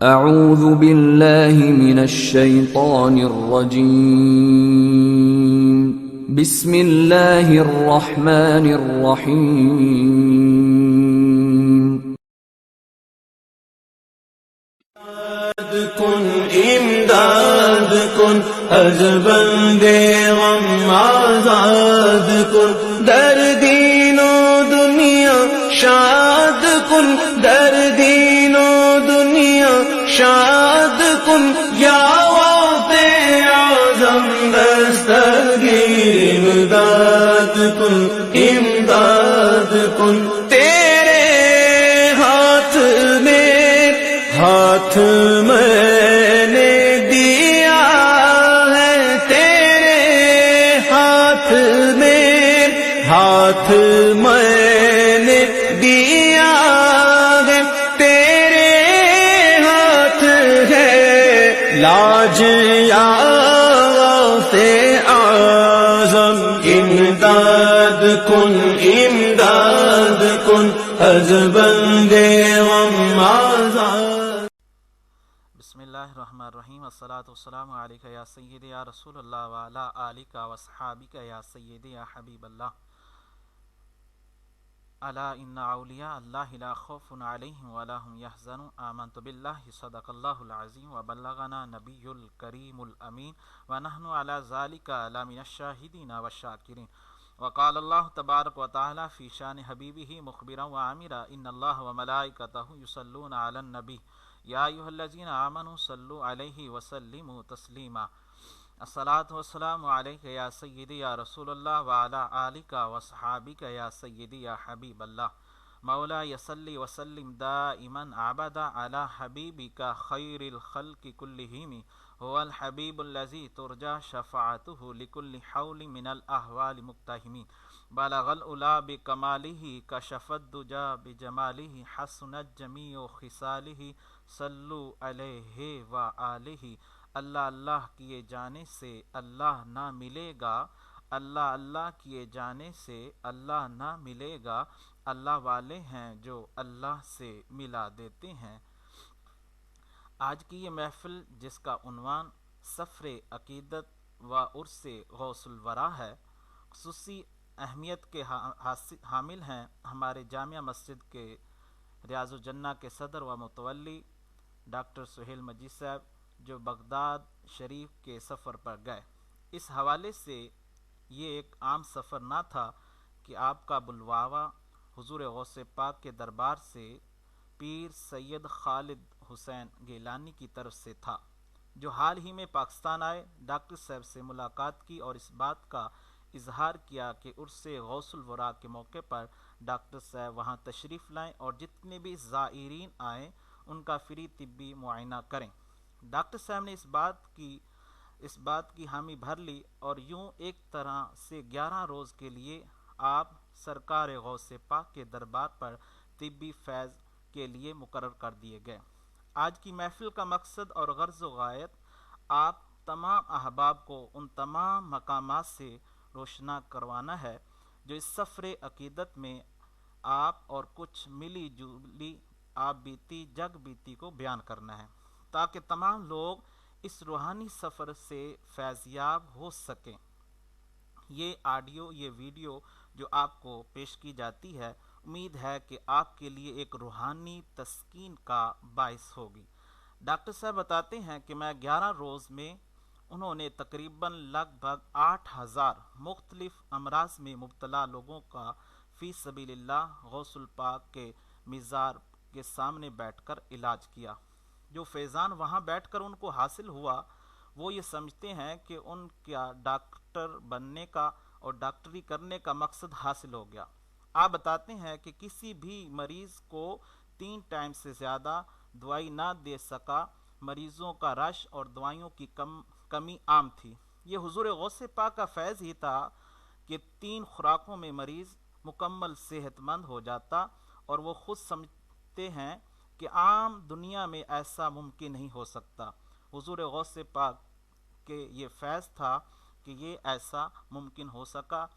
اعوذ باللہ من الشیطان الرجیم بسم اللہ الرحمن الرحیم کن امداد کن از بندے غم آزاد کن، در دین و دنیا شاد کن، در دین و دنیا شاد کن، یا غوث اعظم دستگیر امداد کن، امداد کن، تیرے ہاتھ میں نے دیا ہے، تیرے ہاتھ میں نے دیا ہے، تیرے ہاتھ ہے لاج یا غوث اعظم، امداد کن، امداد کن، از بندے غم آزاد۔ بسم اللہ الرحمن الرحیم، الصلاۃ والسلام علیک یا سیدی یا رسول اللہ وعلی آلک واصحابک یا سیدی یا حبیب اللہ۔ الا ان اولیاء اللہ لا خوف علیہم ولا هم یحزنون، آمنت باللہ صدق اللہ العظیم وبلغنا نبی الکریم الامین ونحن علی ذلک لمن الشاہدین والشاکرین۔ وقال اللہ تبارک وتعالی فی شان حبیبہ مخبرا وعامرا ان اللہ وملائکتہ یصلون علی النبی یا ایھا الذین آمنوا صلوا علیہ وسلموا تسلیما۔ الصلاۃ والسلام علیک یا سیدی یا رسول اللہ وعلی آلک واصحابک یا سیدی یا حبیب اللہ۔ مولا صلی وسلم دائما ابدا علی حبیبک خیر الخلق کلہم، هو الحبیب الذی ترجى شفاعته لكل حول من الاحوال مقتحمین، بلغ العلا بکمالہ کشف الدجى بجمالہ، حسنت جمیع خصالہ، صلو علیہ وآلہ۔ اللہ اللہ کیے جانے سے اللہ نہ ملے گا، اللہ اللہ کیے جانے سے اللہ نہ ملے گا، اللہ والے ہیں جو اللہ سے ملا دیتے ہیں۔ آج کی یہ محفل جس کا عنوان سفر عقیدت و عرس غوث الورا ہے، خصوصی اہمیت کے حامل ہیں ہمارے جامعہ مسجد کے ریاض الجنہ کے صدر و متولی ڈاکٹر سہیل مجید صاحب، جو بغداد شریف کے سفر پر گئے۔ اس حوالے سے یہ ایک عام سفر نہ تھا کہ آپ کا بلواوا حضور غوث پاک کے دربار سے پیر سید خالد حسین گیلانی کی طرف سے تھا، جو حال ہی میں پاکستان آئے، ڈاکٹر صاحب سے ملاقات کی اور اس بات کا اظہار کیا کہ عرس غوث الورا کے موقع پر ڈاکٹر صاحب وہاں تشریف لائیں اور جتنے بھی زائرین آئیں ان کا فری طبی معائنہ کریں۔ ڈاکٹر صاحب نے اس بات کی حامی بھر لی اور یوں ایک طرح سے 11 روز کے لیے آپ سرکار غوث پاک کے دربار پر طبی فیض کے لیے مقرر کر دیے گئے۔ آج کی محفل کا مقصد اور غرض و غایت آپ تمام احباب کو ان تمام مقامات سے روشنا کروانا ہے جو اس سفر عقیدت میں آپ اور کچھ ملی جلی آپ بیتی جگ بیتی کو بیان کرنا ہے، تاکہ تمام لوگ اس روحانی سفر سے فیض یاب ہو سکیں۔ یہ آڈیو، یہ ویڈیو جو آپ کو پیش کی جاتی ہے، امید ہے کہ آپ کے لیے ایک روحانی تسکین کا باعث ہوگی۔ ڈاکٹر صاحب بتاتے ہیں کہ میں 11 روز میں انہوں نے تقریباً لگ بھگ 8000 مختلف امراض میں مبتلا لوگوں کا فی سبیل اللہ غوث الپاک کے مزار کے سامنے بیٹھ کر علاج کیا۔ جو فیضان وہاں بیٹھ کر ان کو حاصل ہوا، وہ یہ سمجھتے ہیں کہ ان کا ڈاکٹر بننے کا اور ڈاکٹری کرنے کا مقصد حاصل ہو گیا۔ آپ بتاتے ہیں کہ کسی بھی مریض کو 3 ٹائم سے زیادہ دوائی نہ دے سکا، مریضوں کا رش اور دوائیوں کی کمی عام تھی۔ یہ حضور غوث پاک کا فیض ہی تھا کہ 3 خوراکوں میں مریض مکمل صحت مند ہو جاتا، اور وہ خود سمجھتے ہیں کہ عام دنیا میں ایسا ممکن نہیں ہو سکتا۔ حضور غوث پاک کے یہ فیض تھا کہ یہ ایسا ممکن ہو سکا۔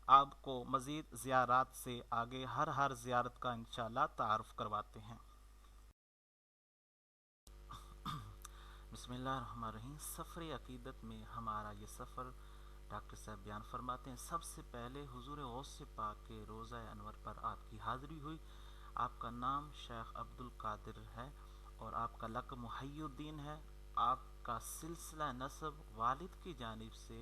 آپ کو مزید زیارات سے آگے ہر زیارت کا انشاءاللہ تعارف کرواتے ہیں۔ بسم اللہ الرحمن الرحیم۔ سفر عقیدت میں ہمارا یہ سفر ڈاکٹر صاحب بیان فرماتے ہیں، سب سے پہلے حضور غوث پاک کے روضہ انور پر آپ کی حاضری ہوئی۔ آپ کا نام شیخ عبد القادر ہے اور آپ کا لقب محی الدین ہے۔ آپ کا سلسلہ نسب والد کی جانب سے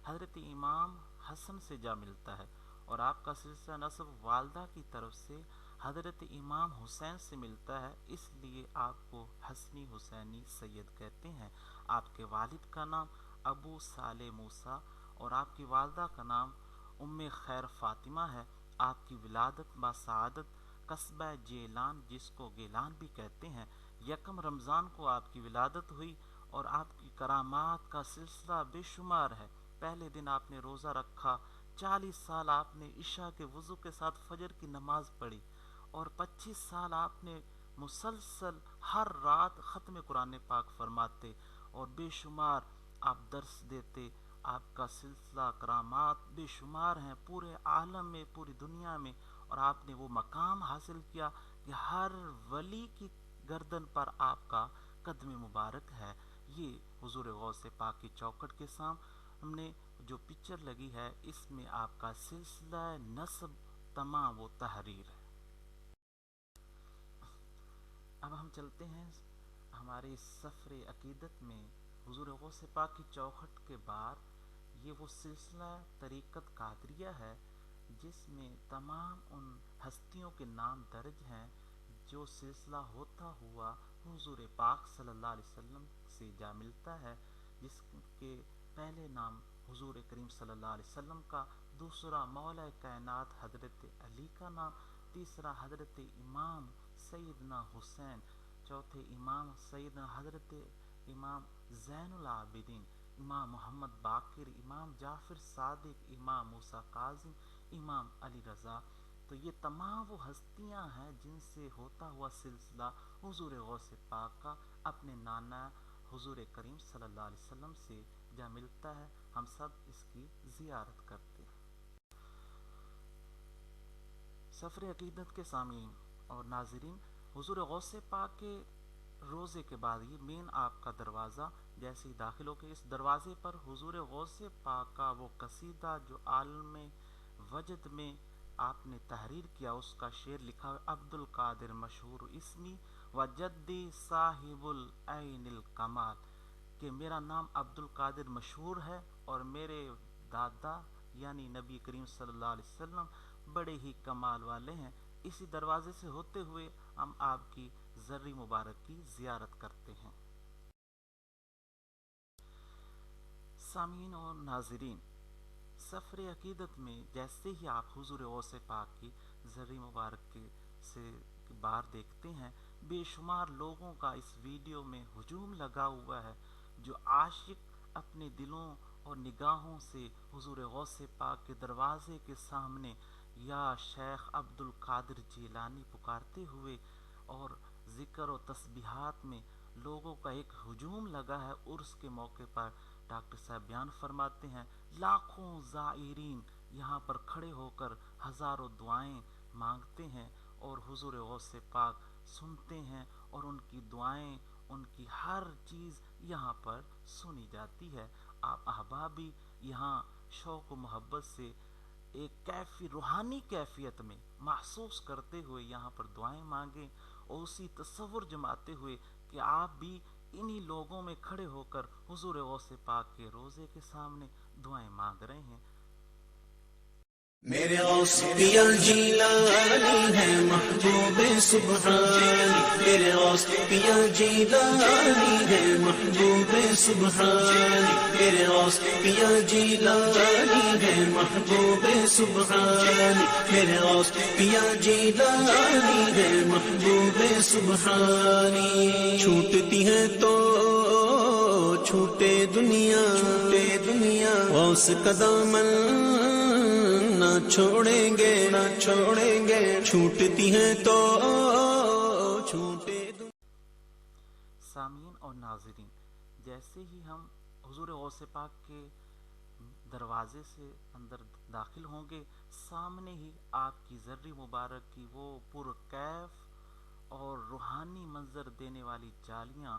حضرت امام حسن سے جا ملتا ہے اور آپ کا سلسلہ نسب والدہ کی طرف سے حضرت امام حسین سے ملتا ہے، اس لیے آپ کو حسنی حسینی سید کہتے ہیں۔ آپ کے والد کا نام ابو صالح موسیٰ اور آپ کی والدہ کا نام ام خیر فاطمہ ہے۔ آپ کی ولادت بسعادت قصبہ جیلان، جس کو گیلان بھی کہتے ہیں، یکم رمضان کو آپ کی ولادت ہوئی اور آپ کی کرامات کا سلسلہ بے شمار ہے۔ پہلے دن آپ نے روزہ رکھا، 40 سال آپ نے عشاء کے وضو کے ساتھ فجر کی نماز پڑھی اور 25 سال آپ نے مسلسل ہر رات ختم قرآن پاک فرماتے اور بے شمار آپ درس دیتے۔ آپ کا سلسلہ کرامات بے شمار ہیں پورے عالم میں، پوری دنیا میں، اور آپ نے وہ مقام حاصل کیا کہ ہر ولی کی گردن پر آپ کا قدم مبارک ہے۔ یہ حضور غوث پاک کی چوکھٹ کے سامنے جو پکچر لگی ہے، اس میں آپ کا سلسلہ نسب تمام و تحریر ہے۔ اب ہم چلتے ہیں ہمارے سفر عقیدت میں حضور غوث پاک کی چوکھٹ کے بعد یہ وہ سلسلہ طریقت قادریہ ہے جس میں تمام ان ہستیوں کے نام درج ہیں جو سلسلہ ہوتا ہوا حضور پاک صلی اللہ علیہ وسلم سے جا ملتا ہے، جس کے پہلے نام حضور کریم صلی اللہ علیہ وسلم کا، دوسرا مولا کائنات حضرت علی کا نام، تیسرا حضرت امام سیدنا حسین، چوتھے امام سیدنا حضرت امام زین العابدین، امام محمد باقر، امام جعفر صادق، امام موسیٰ کاظم، امام علی رضا۔ تو یہ تمام وہ ہستیاں ہیں جن سے ہوتا ہوا سلسلہ حضور غوث پاک کا اپنے نانا حضور کریم صلی اللہ علیہ وسلم سے جا ملتا ہے۔ ہم سب اس کی زیارت کرتے ہیں۔ سفر عقیدت کے سامعین اور ناظرین، حضور غوث پاک کے روزے کے بعد یہ مین آپ کا دروازہ جیسے ہی داخل ہو کے اس دروازے پر حضور غوث پاک کا وہ قصیدہ جو عالم وجد میں آپ نے تحریر کیا، اس کا شعر لکھا ہے، عبد القادر مشہور اسمی و جدی صاحب العین الکمال، کہ میرا نام عبد القادر مشہور ہے اور میرے دادا یعنی نبی کریم صلی اللہ علیہ وسلم بڑے ہی کمال والے ہیں۔ اسی دروازے سے ہوتے ہوئے ہم آپ کی زرعی مبارک کی زیارت کرتے ہیں۔ سامعین اور ناظرین، سفر عقیدت میں جیسے ہی آپ حضور غوث پاک کی زرعی مبارک سے باہر دیکھتے ہیں، بے شمار لوگوں کا اس ویڈیو میں ہجوم لگا ہوا ہے جو عاشق اپنے دلوں اور نگاہوں سے حضور غوث پاک کے دروازے کے سامنے یا شیخ عبد القادر جیلانی پکارتے ہوئے اور ذکر و تسبیحات میں لوگوں کا ایک ہجوم لگا ہے۔ عرس کے موقع پر ڈاکٹر صاحب بیان فرماتے ہیں، لاکھوں زائرین یہاں پر کھڑے ہو کر ہزاروں دعائیں مانگتے ہیں اور حضور غوث پاک سنتے ہیں اور ان کی دعائیں، ان کی ہر چیز یہاں پر سنی جاتی ہے۔ آپ احباب بھی یہاں شوق و محبت سے ایک روحانی کیفیت میں محسوس کرتے ہوئے یہاں پر دعائیں مانگیں اور اسی تصور جماتے ہوئے کہ آپ بھی انہی لوگوں میں کھڑے ہو کر حضور غوث پاک کے روزے کے سامنے دعائیں مانگ رہے ہیں۔ میرے غوث پیا جیلانی ہے محبوب سبحانی، میرے غوث پیا جیلانی ہے محبوب سبحانی، میرے غوث پیا جیلانی ہے محبوب سبحانی، میرے غوث پیا جیلانی ہے محبوب سبحانی۔ چھوٹتی ہے تو چھوٹے دنیا، غوث کا دامن نہ چھوڑیں گے، چھوٹتی ہیں تو چھوٹے سامعین اور ناظرین، جیسے ہی ہم حضور غوث پاک کے دروازے سے اندر داخل ہوں گے، سامنے ہی آپ کی زرعی مبارک کی وہ پرکیف اور روحانی منظر دینے والی جالیاں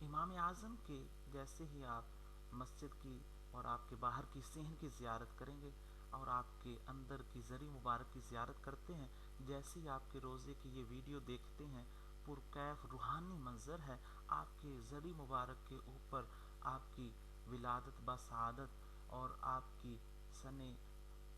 امام اعظم کے جیسے ہی آپ مسجد کی اور آپ کے باہر کی صحن کی زیارت کریں گے اور آپ کے اندر کی زری مبارک کی زیارت کرتے ہیں، جیسے ہی آپ کے روزے کی یہ ویڈیو دیکھتے ہیں، پرکیف روحانی منظر ہے، آپ کے زری مبارک کے اوپر آپ کی ولادت بسعادت اور آپ کی سن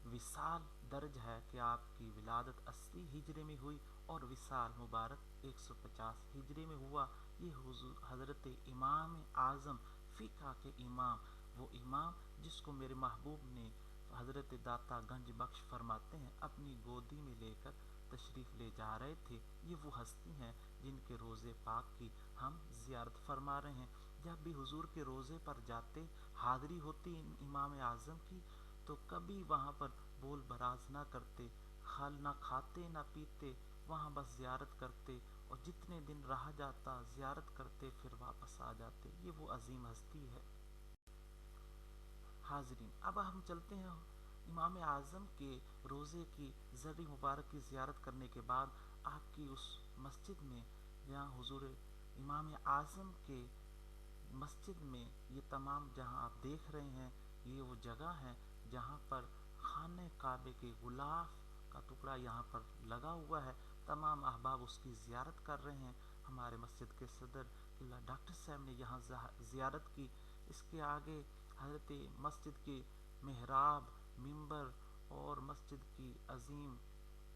وصال درج ہے کہ آپ کی ولادت 80 ہجری میں ہوئی اور وصال مبارک 150 ہجری میں ہوا۔ یہ حضور حضرت امام اعظم فقہ کے امام، وہ امام جس کو میرے محبوب نے حضرت داتا گنج بخش فرماتے ہیں اپنی گودی میں لے کر تشریف لے جا رہے تھے، یہ وہ ہستی ہیں جن کے روزے پاک کی ہم زیارت فرما رہے ہیں۔ جب بھی حضور کے روزے پر جاتے، حاضری ہوتی امام اعظم کی، تو کبھی وہاں پر بول براز نہ کرتے، کھال نہ کھاتے نہ پیتے، وہاں بس زیارت کرتے اور جتنے دن رہا جاتا زیارت کرتے پھر واپس آ جاتے۔ یہ وہ عظیم ہستی ہے۔ حاضرین، اب ہم چلتے ہیں امام اعظم کے روزے کی زری مبارک کی زیارت کرنے کے بعد آپ کی اس مسجد میں، جہاں حضور امام اعظم کے مسجد میں یہ تمام جہاں آپ دیکھ رہے ہیں، یہ وہ جگہ ہے جہاں پر خانہ کعبے کے غلاف کا ٹکڑا یہاں پر لگا ہوا ہے، تمام احباب اس کی زیارت کر رہے ہیں۔ ہمارے مسجد کے صدر اللہ ڈاکٹر صاحب نے یہاں زیارت کی۔ اس کے آگے حضرت مسجد کے محراب، منبر اور مسجد کی عظیم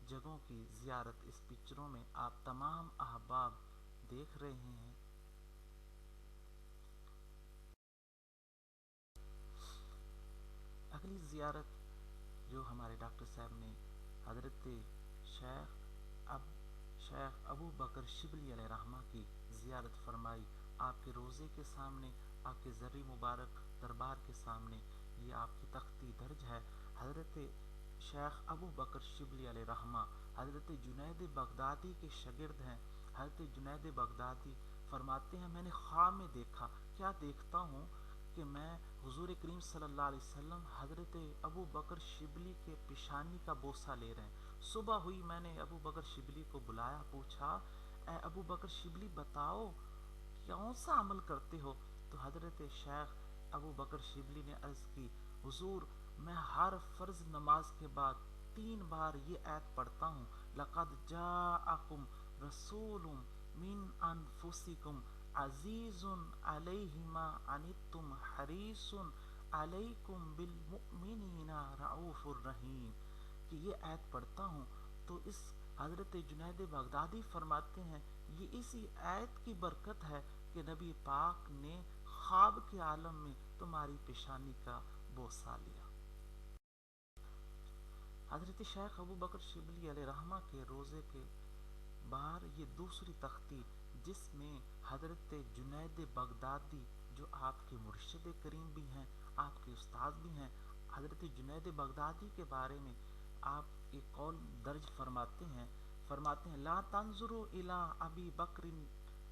جگہوں کی زیارت اس پکچروں میں آپ تمام احباب دیکھ رہے ہیں۔ اگلی زیارت جو ہمارے ڈاکٹر صاحب نے حضرت شیخ ابو بکر شبلی علیہ رحمہ کی زیارت فرمائی۔ آپ کے روزے کے سامنے، آپ کے زری مبارک دربار کے سامنے یہ آپ کی تختی درج ہے۔ حضرت شیخ ابو بکر شبلی علیہ رحمہ حضرت جنید بغدادی کے شاگرد ہیں۔ حضرت جنید بغدادی فرماتے ہیں میں نے خواب میں دیکھا، کیا دیکھتا ہوں کہ میں حضور کریم صلی اللہ علیہ وسلم حضرت ابو بکر شبلی کے پیشانی کا بوسہ لے رہے ہیں۔ صبح ہوئی، میں نے ابو بکر شبلی کو بلایا، پوچھا اے ابو بکر شبلی بتاؤ کون سا عمل کرتے ہو؟ تو حضرت شیخ ابو بکر شبلی نے عرض کی حضور میں ہر فرض نماز کے بعد 3 بار یہ آیت پڑھتا ہوں، لقد جاءکم رسول من انفسکم عزیز علیہ ما عنتم حریص علیکم بالمؤمنین رؤوف الرحیم، کہ یہ آیت پڑھتا ہوں تو اس حضرت جنید بغدادی فرماتے ہیں یہ اسی آیت کی برکت ہے کہ نبی پاک نے خواب کے عالم میں تمہاری پیشانی کا بوسہ لیا۔ حضرت شیخ ابو بکر شبلی علیہ رحمہ کے روزے کے باہر یہ دوسری تختی جس میں حضرت جنید بغدادی جو آپ کے مرشد کریم بھی ہیں، آپ کے استاد بھی ہیں، حضرت جنید بغدادی کے بارے میں آپ ایک قول درج فرماتے ہیں لا تنظروا الی ابی بکر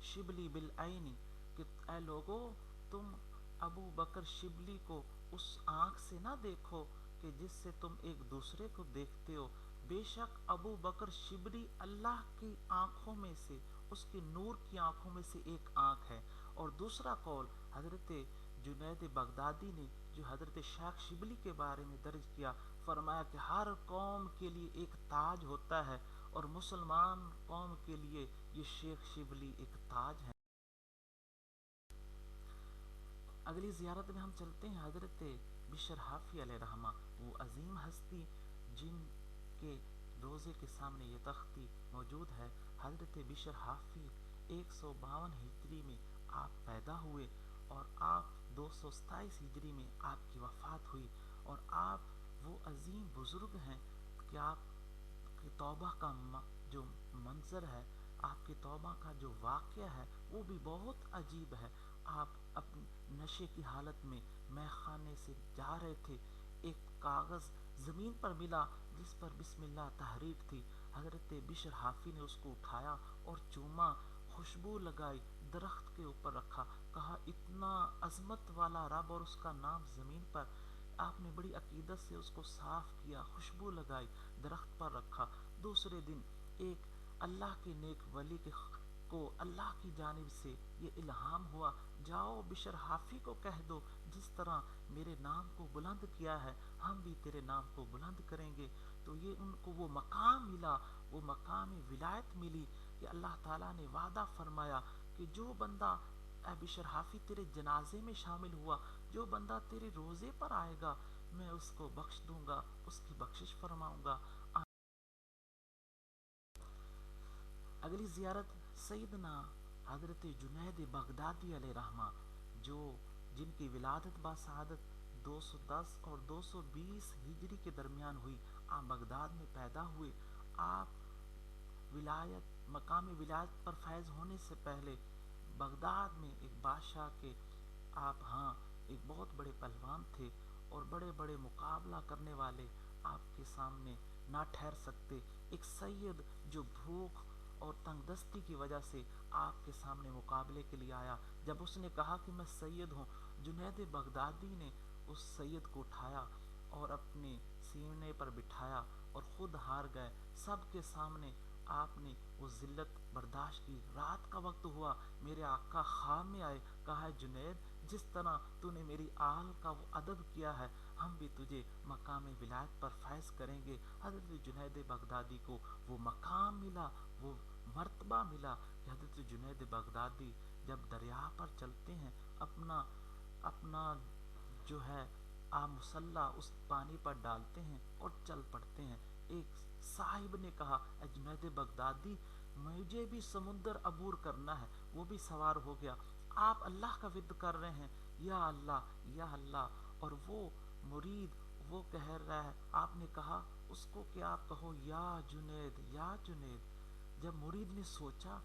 شبلی بالعین، کہ اے لوگو تم ابو بکر شبلی کو اس آنکھ سے نہ دیکھو کہ جس سے تم ایک دوسرے کو دیکھتے ہو، بے شک ابو بکر شبلی اللہ کی آنکھوں میں سے، اس کے نور کی آنکھوں میں سے ایک آنکھ ہے۔ اور دوسرا قول حضرت جنید بغدادی نے جو حضرت شیخ شبلی کے بارے میں درج کیا، فرمایا کہ ہر قوم کے لیے ایک تاج ہوتا ہے اور مسلمان قوم کے لیے یہ شیخ شبلی ایک تاج ہے۔ اگلی زیارت میں ہم چلتے ہیں حضرت بشر حافی علیہ رحمہ، وہ عظیم ہستی جن کے روزے کے سامنے یہ تختی موجود ہے۔ حضرت بشر حافی 152 ہجری میں آپ پیدا ہوئے اور آپ 227 ہجری میں آپ کی وفات ہوئی، اور آپ وہ عظیم بزرگ ہیں کہ آپ کی توبہ کا جو منظر ہے، آپ کی توبہ کا جو واقعہ ہے وہ بھی بہت عجیب ہے۔ آپ اپنے نشے کی حالت میں مے خانے سے جا رہے تھے، ایک کاغذ زمین پر ملا جس پر بسم اللہ تحریر تھی، حضرت بشر حافی نے اس کو اٹھایا اور چوما، خوشبو لگائی، درخت کے اوپر رکھا، کہا اتنا عظمت والا رب اور اس کا نام زمین پر، آپ نے بڑی عقیدت سے اس کو صاف کیا، خوشبو لگائی، درخت پر رکھا۔ دوسرے دن ایک اللہ کے نیک ولی کے کو اللہ کی جانب سے یہ الہام ہوا، جاؤ بشر حافی کو کہہ دو جس طرح میرے نام کو بلند کیا ہے ہم بھی تیرے نام کو بلند کریں گے۔ تو یہ ان کو وہ مقام ملا، وہ مقام ولایت ملی کہ اللہ تعالیٰ نے وعدہ فرمایا کہ جو بندہ اے بشر حافی تیرے جنازے میں شامل ہوا، جو بندہ تیرے روزے پر آئے گا میں اس کو بخش دوں گا، اس کی بخشش فرماؤں گا۔ اگلی زیارت سیدنا حضرت جنید بغدادی علیہ رحمہ، جن کی ولادت باسعادت 210 اور 220 ہجری کے درمیان ہوئی۔ آپ بغداد میں پیدا ہوئے۔ آپ مقام ولایت پر فیض ہونے سے پہلے بغداد میں ایک بادشاہ کے ایک بہت بڑے پہلوان تھے، اور بڑے بڑے مقابلہ کرنے والے آپ کے سامنے نہ ٹھہر سکتے۔ ایک سید جو بھوک اور تنگ دستی کی وجہ سے آپ کے سامنے مقابلے کے لیے آیا، جب اس نے کہا کہ میں سید ہوں، جنید بغدادی نے اس سید کو اٹھایا اور اپنے سینے پر بٹھایا اور خود ہار گئے۔ سب کے سامنے آپ نے وہ ذلت برداشت کی۔ رات کا وقت ہوا، میرے آقا خواب میں آئے، کہا جنید جس طرح تو نے میری آل کا وہ ادب کیا ہے ہم بھی تجھے مقام ولایت پر فیض کریں گے۔ حضرت جنید بغدادی کو وہ مقام ملا، وہ مرتبہ ملا کہ حضرت جنید بغدادی جب دریا پر چلتے ہیں اپنا جو ہے مسلح اس پانی پر ڈالتے ہیں اور چل پڑتے ہیں۔ ایک صاحب نے کہا اے جنید بغدادی مجھے بھی سمندر عبور کرنا ہے، وہ بھی سوار ہو گیا۔ آپ اللہ کا ورد کر رہے ہیں یا اللہ یا اللہ، اور وہ مرید وہ کہہ رہا ہے، آپ نے کہا اس کو کہ آپ کہو یا جنید یا جنید۔ جب مرید نے سوچا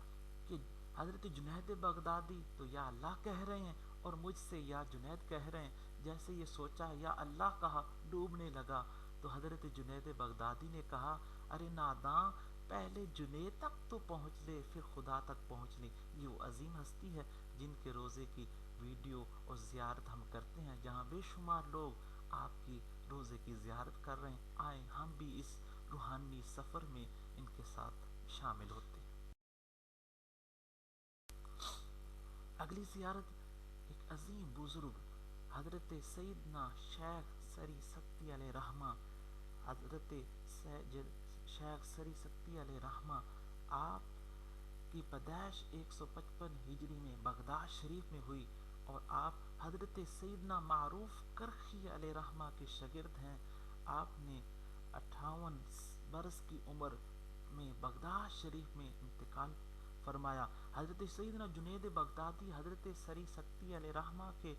کہ حضرت جنید بغدادی تو یا اللہ کہہ رہے ہیں اور مجھ سے یا جنید کہہ رہے ہیں، جیسے یہ سوچا یا اللہ کہا، ڈوبنے لگا۔ تو حضرت جنید بغدادی نے کہا ارے ناداں، پہلے جنید تک تو پہنچ لے پھر خدا تک پہنچ لے۔ یہ وہ عظیم ہستی ہے جن کے روزے کی ویڈیو اور زیارت ہم کرتے ہیں، جہاں بے شمار لوگ آپ کی روزے کی زیارت کر رہے ہیں۔ آئیں ہم بھی اس روحانی سفر میں ان کے ساتھ شامل ہوتے ہیں۔ اگلی زیارت ایک عظیم بزرگ حضرت سیدنا شیخ سری سکتی علیہ رحمہ، حضرت شیخ سری سکتی علیہ رحمہ، آپ کی پیدائش 155 ہجری میں بغداد شریف میں ہوئی، اور آپ حضرت سیدنا معروف کرخی علیہ رحمہ کے شاگرد ہیں۔ آپ نے 58 برس کی عمر میں بغداد شریف میں انتقال فرمایا۔ حضرت سیدنا جنید بغدادی حضرت سری سکتی علیہ رحمہ کے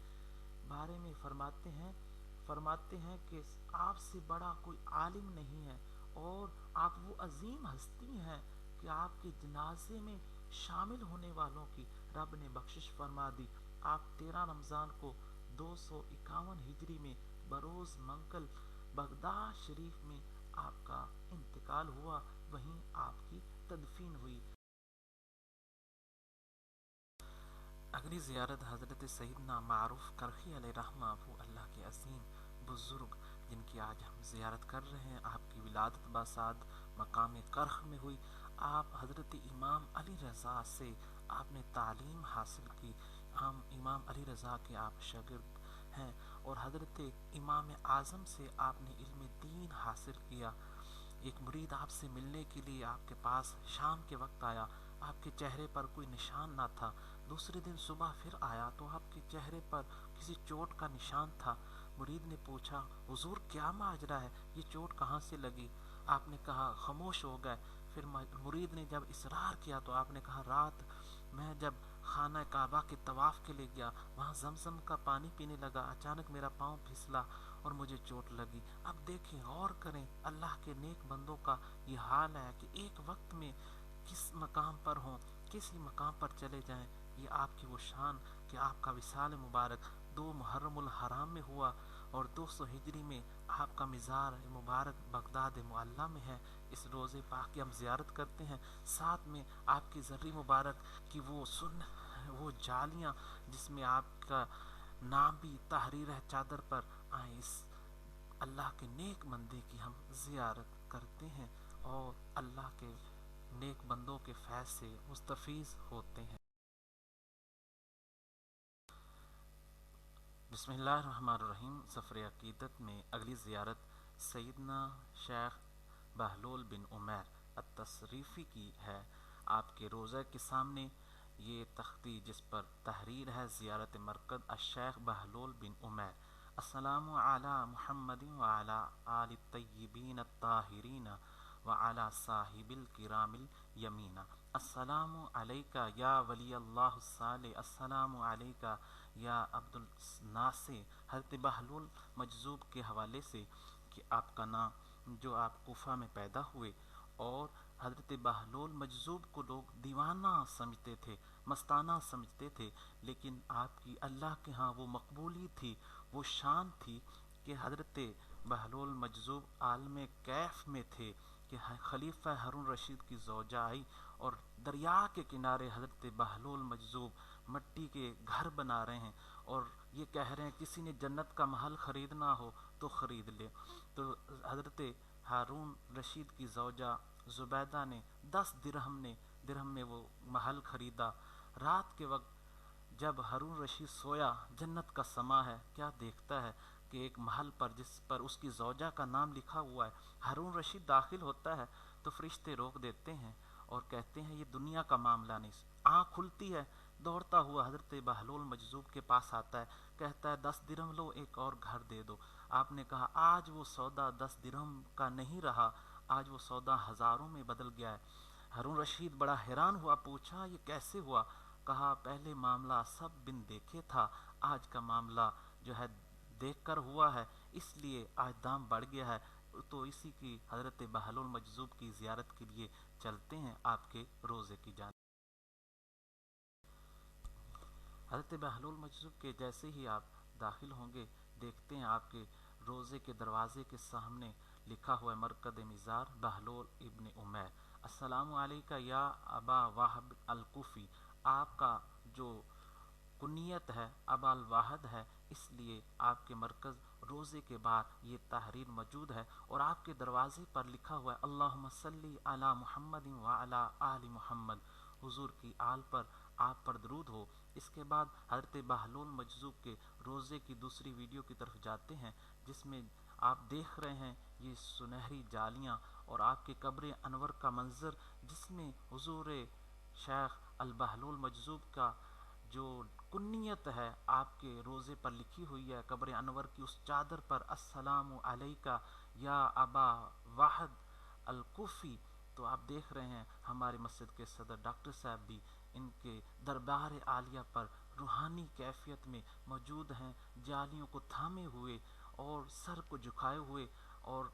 بارے میں فرماتے ہیں کہ آپ سے بڑا کوئی عالم نہیں ہے، اور آپ وہ عظیم ہستی ہیں کہ آپ کے جنازے میں شامل ہونے والوں کی رب نے بخشش فرما دی۔ آپ 13 رمضان کو 251 ہجری میں بروز منگل بغداد شریف میں آپ کا انتقال ہوا، وہیں آپ کی تدفین ہوئی۔ اگلی زیارت حضرت سیدنا معروف کرخی علیہ رحمہ، وہ اللہ کے عظیم بزرگ جن کی آج ہم زیارت کر رہے ہیں۔ آپ کی ولادت باسعادت مقام کرخ میں ہوئی۔ آپ حضرت امام علی رضا سے آپ نے تعلیم حاصل کی۔ ہم امام علی رضا کے آپ شاگرد ہیں، اور حضرت امام اعظم سے آپ نے علم دین حاصل کیا۔ ایک مرید آپ سے ملنے کے لیے آپ کے پاس شام کے وقت آیا، آپ کے چہرے پر کوئی نشان نہ تھا۔ دوسرے دن صبح پھر آیا تو آپ کے چہرے پر کسی چوٹ کا نشان تھا۔ مرید نے پوچھا حضور کیا ماجرا ہے، یہ چوٹ کہاں سے لگی؟ آپ نے کہا خاموش ہو گئے۔ پھر مرید نے جب اصرار کیا تو آپ نے کہا رات میں جب خانہ کعبہ کے طواف کے لیے گیا، وہاں زمزم کا پانی پینے لگا، اچانک میرا پاؤں پھسلا اور مجھے چوٹ لگی۔ اب دیکھیں غور کریں، اللہ کے نیک بندوں کا یہ حال ہے کہ ایک وقت میں کس مقام پر ہوں، کسی مقام پر چلے جائیں۔ یہ آپ کی وہ شان کہ آپ کا وصال مبارک 2 محرم الحرام میں ہوا، اور 200 ہجری میں آپ کا مزار مبارک بغداد معلیٰ میں ہے۔ اس روزے پاک کی ہم زیارت کرتے ہیں، ساتھ میں آپ کی ذری مبارک کی وہ جالیاں جس میں آپ کا نام بھی تحریر ہے چادر پر۔ آئیں اس اللہ کے نیک بندے کی ہم زیارت کرتے ہیں اور اللہ کے نیک بندوں کے فیض سے مستفیض ہوتے ہیں۔ بسم اللہ الرحمن الرحیم۔ سفر عقیدت میں اگلی زیارت سیدنا شیخ بہلول بن عمیر التصریفی کی ہے۔ آپ کے روضہ کے سامنے یہ تختی جس پر تحریر ہے زیارت مرکز الشیخ بہلول بن عمیر۔ السلام علی محمد وعلی آل الطیبین الطاہرین وعلی صاحب الکرام الیمین۔ السلام علیکہ یا ولی اللہ الصالح، السلام علیکہ یا عبد الناصر۔ حضرت بہلول مجذوب کے حوالے سے کہ آپ کا نام جو آپ کوفہ میں پیدا ہوئے، اور حضرت بہلول مجذوب کو لوگ دیوانہ سمجھتے تھے، مستانہ سمجھتے تھے، لیکن آپ کی اللہ کے ہاں وہ مقبولی تھی، وہ شان تھی کہ حضرت بہلول مجذوب عالم کیف میں تھے کہ خلیفہ ہارون رشید کی زوجہ آئی اور دریا کے کنارے حضرت بہلول مجذوب مٹی کے گھر بنا رہے ہیں اور یہ کہہ رہے ہیں کسی نے جنت کا محل خریدنا ہو تو خرید لے۔ تو حضرت ہارون رشید کی زوجہ زبیدہ نے 10 درہم میں وہ محل خریدا۔ رات کے وقت جب ہارون رشید سویا، جنت کا سما ہے، کیا دیکھتا ہے کہ ایک محل پر جس پر اس کی زوجہ کا نام لکھا ہوا ہے، ہارون رشید داخل ہوتا ہے تو فرشتے روک دیتے ہیں اور کہتے ہیں یہ دنیا کا معاملہ نہیں۔ آنکھ کھلتی ہے، دوڑتا ہوا حضرت بہلول مجذوب کے پاس آتا ہے، کہتا ہے 10 درہم لو، ایک اور گھر دے دو۔ آپ نے کہا آج وہ سودا 10 درہم کا نہیں رہا، آج وہ سودا ہزاروں میں بدل گیا ہے۔ ہارون رشید بڑا حیران ہوا، پوچھا یہ کیسے ہوا؟ کہا پہلے معاملہ سب بن دیکھے تھا، آج کا معاملہ جو ہے دیکھ کر ہوا ہے، اس لیے آج دام بڑھ گیا ہے۔ تو اسی کی حضرت بہلول مجذوب کی زیارت کے لیے چلتے ہیں آپ کے روزے کی جانب۔ حضرت بہلول مجذوب کے جیسے ہی آپ داخل ہوں گے، دیکھتے ہیں آپ کے روزے کے دروازے کے سامنے لکھا ہوا ہے مرکز مزار بہلول ابن عمیر۔ السلام علیکہ یا ابا واحد الکوفی۔ آپ کا جو کنیت ہے ابا الواحد ہے، اس لیے آپ کے مرکز روزے کے بعد یہ تحریر موجود ہے اور آپ کے دروازے پر لکھا ہوا ہے اللہم صلی علی محمد وعلی آل محمد، حضور کی آل پر آپ پر درود ہو۔ اس کے بعد حضرت بہلول مجذوب کے روزے کی دوسری ویڈیو کی طرف جاتے ہیں، جس میں آپ دیکھ رہے ہیں یہ سنہری جالیاں اور آپ کے قبر انور کا منظر، جس میں حضور شیخ البہلول مجذوب کا جو کنیت ہے آپ کے روزے پر لکھی ہوئی ہے قبر انور کی اس چادر پر السلام علیکہ یا ابا واحد الکوفی۔ تو آپ دیکھ رہے ہیں ہمارے مسجد کے صدر ڈاکٹر صاحب بھی ان کے دربار عالیہ پر روحانی کیفیت میں موجود ہیں، جالیوں کو تھامے ہوئے اور سر کو جھکائے ہوئے اور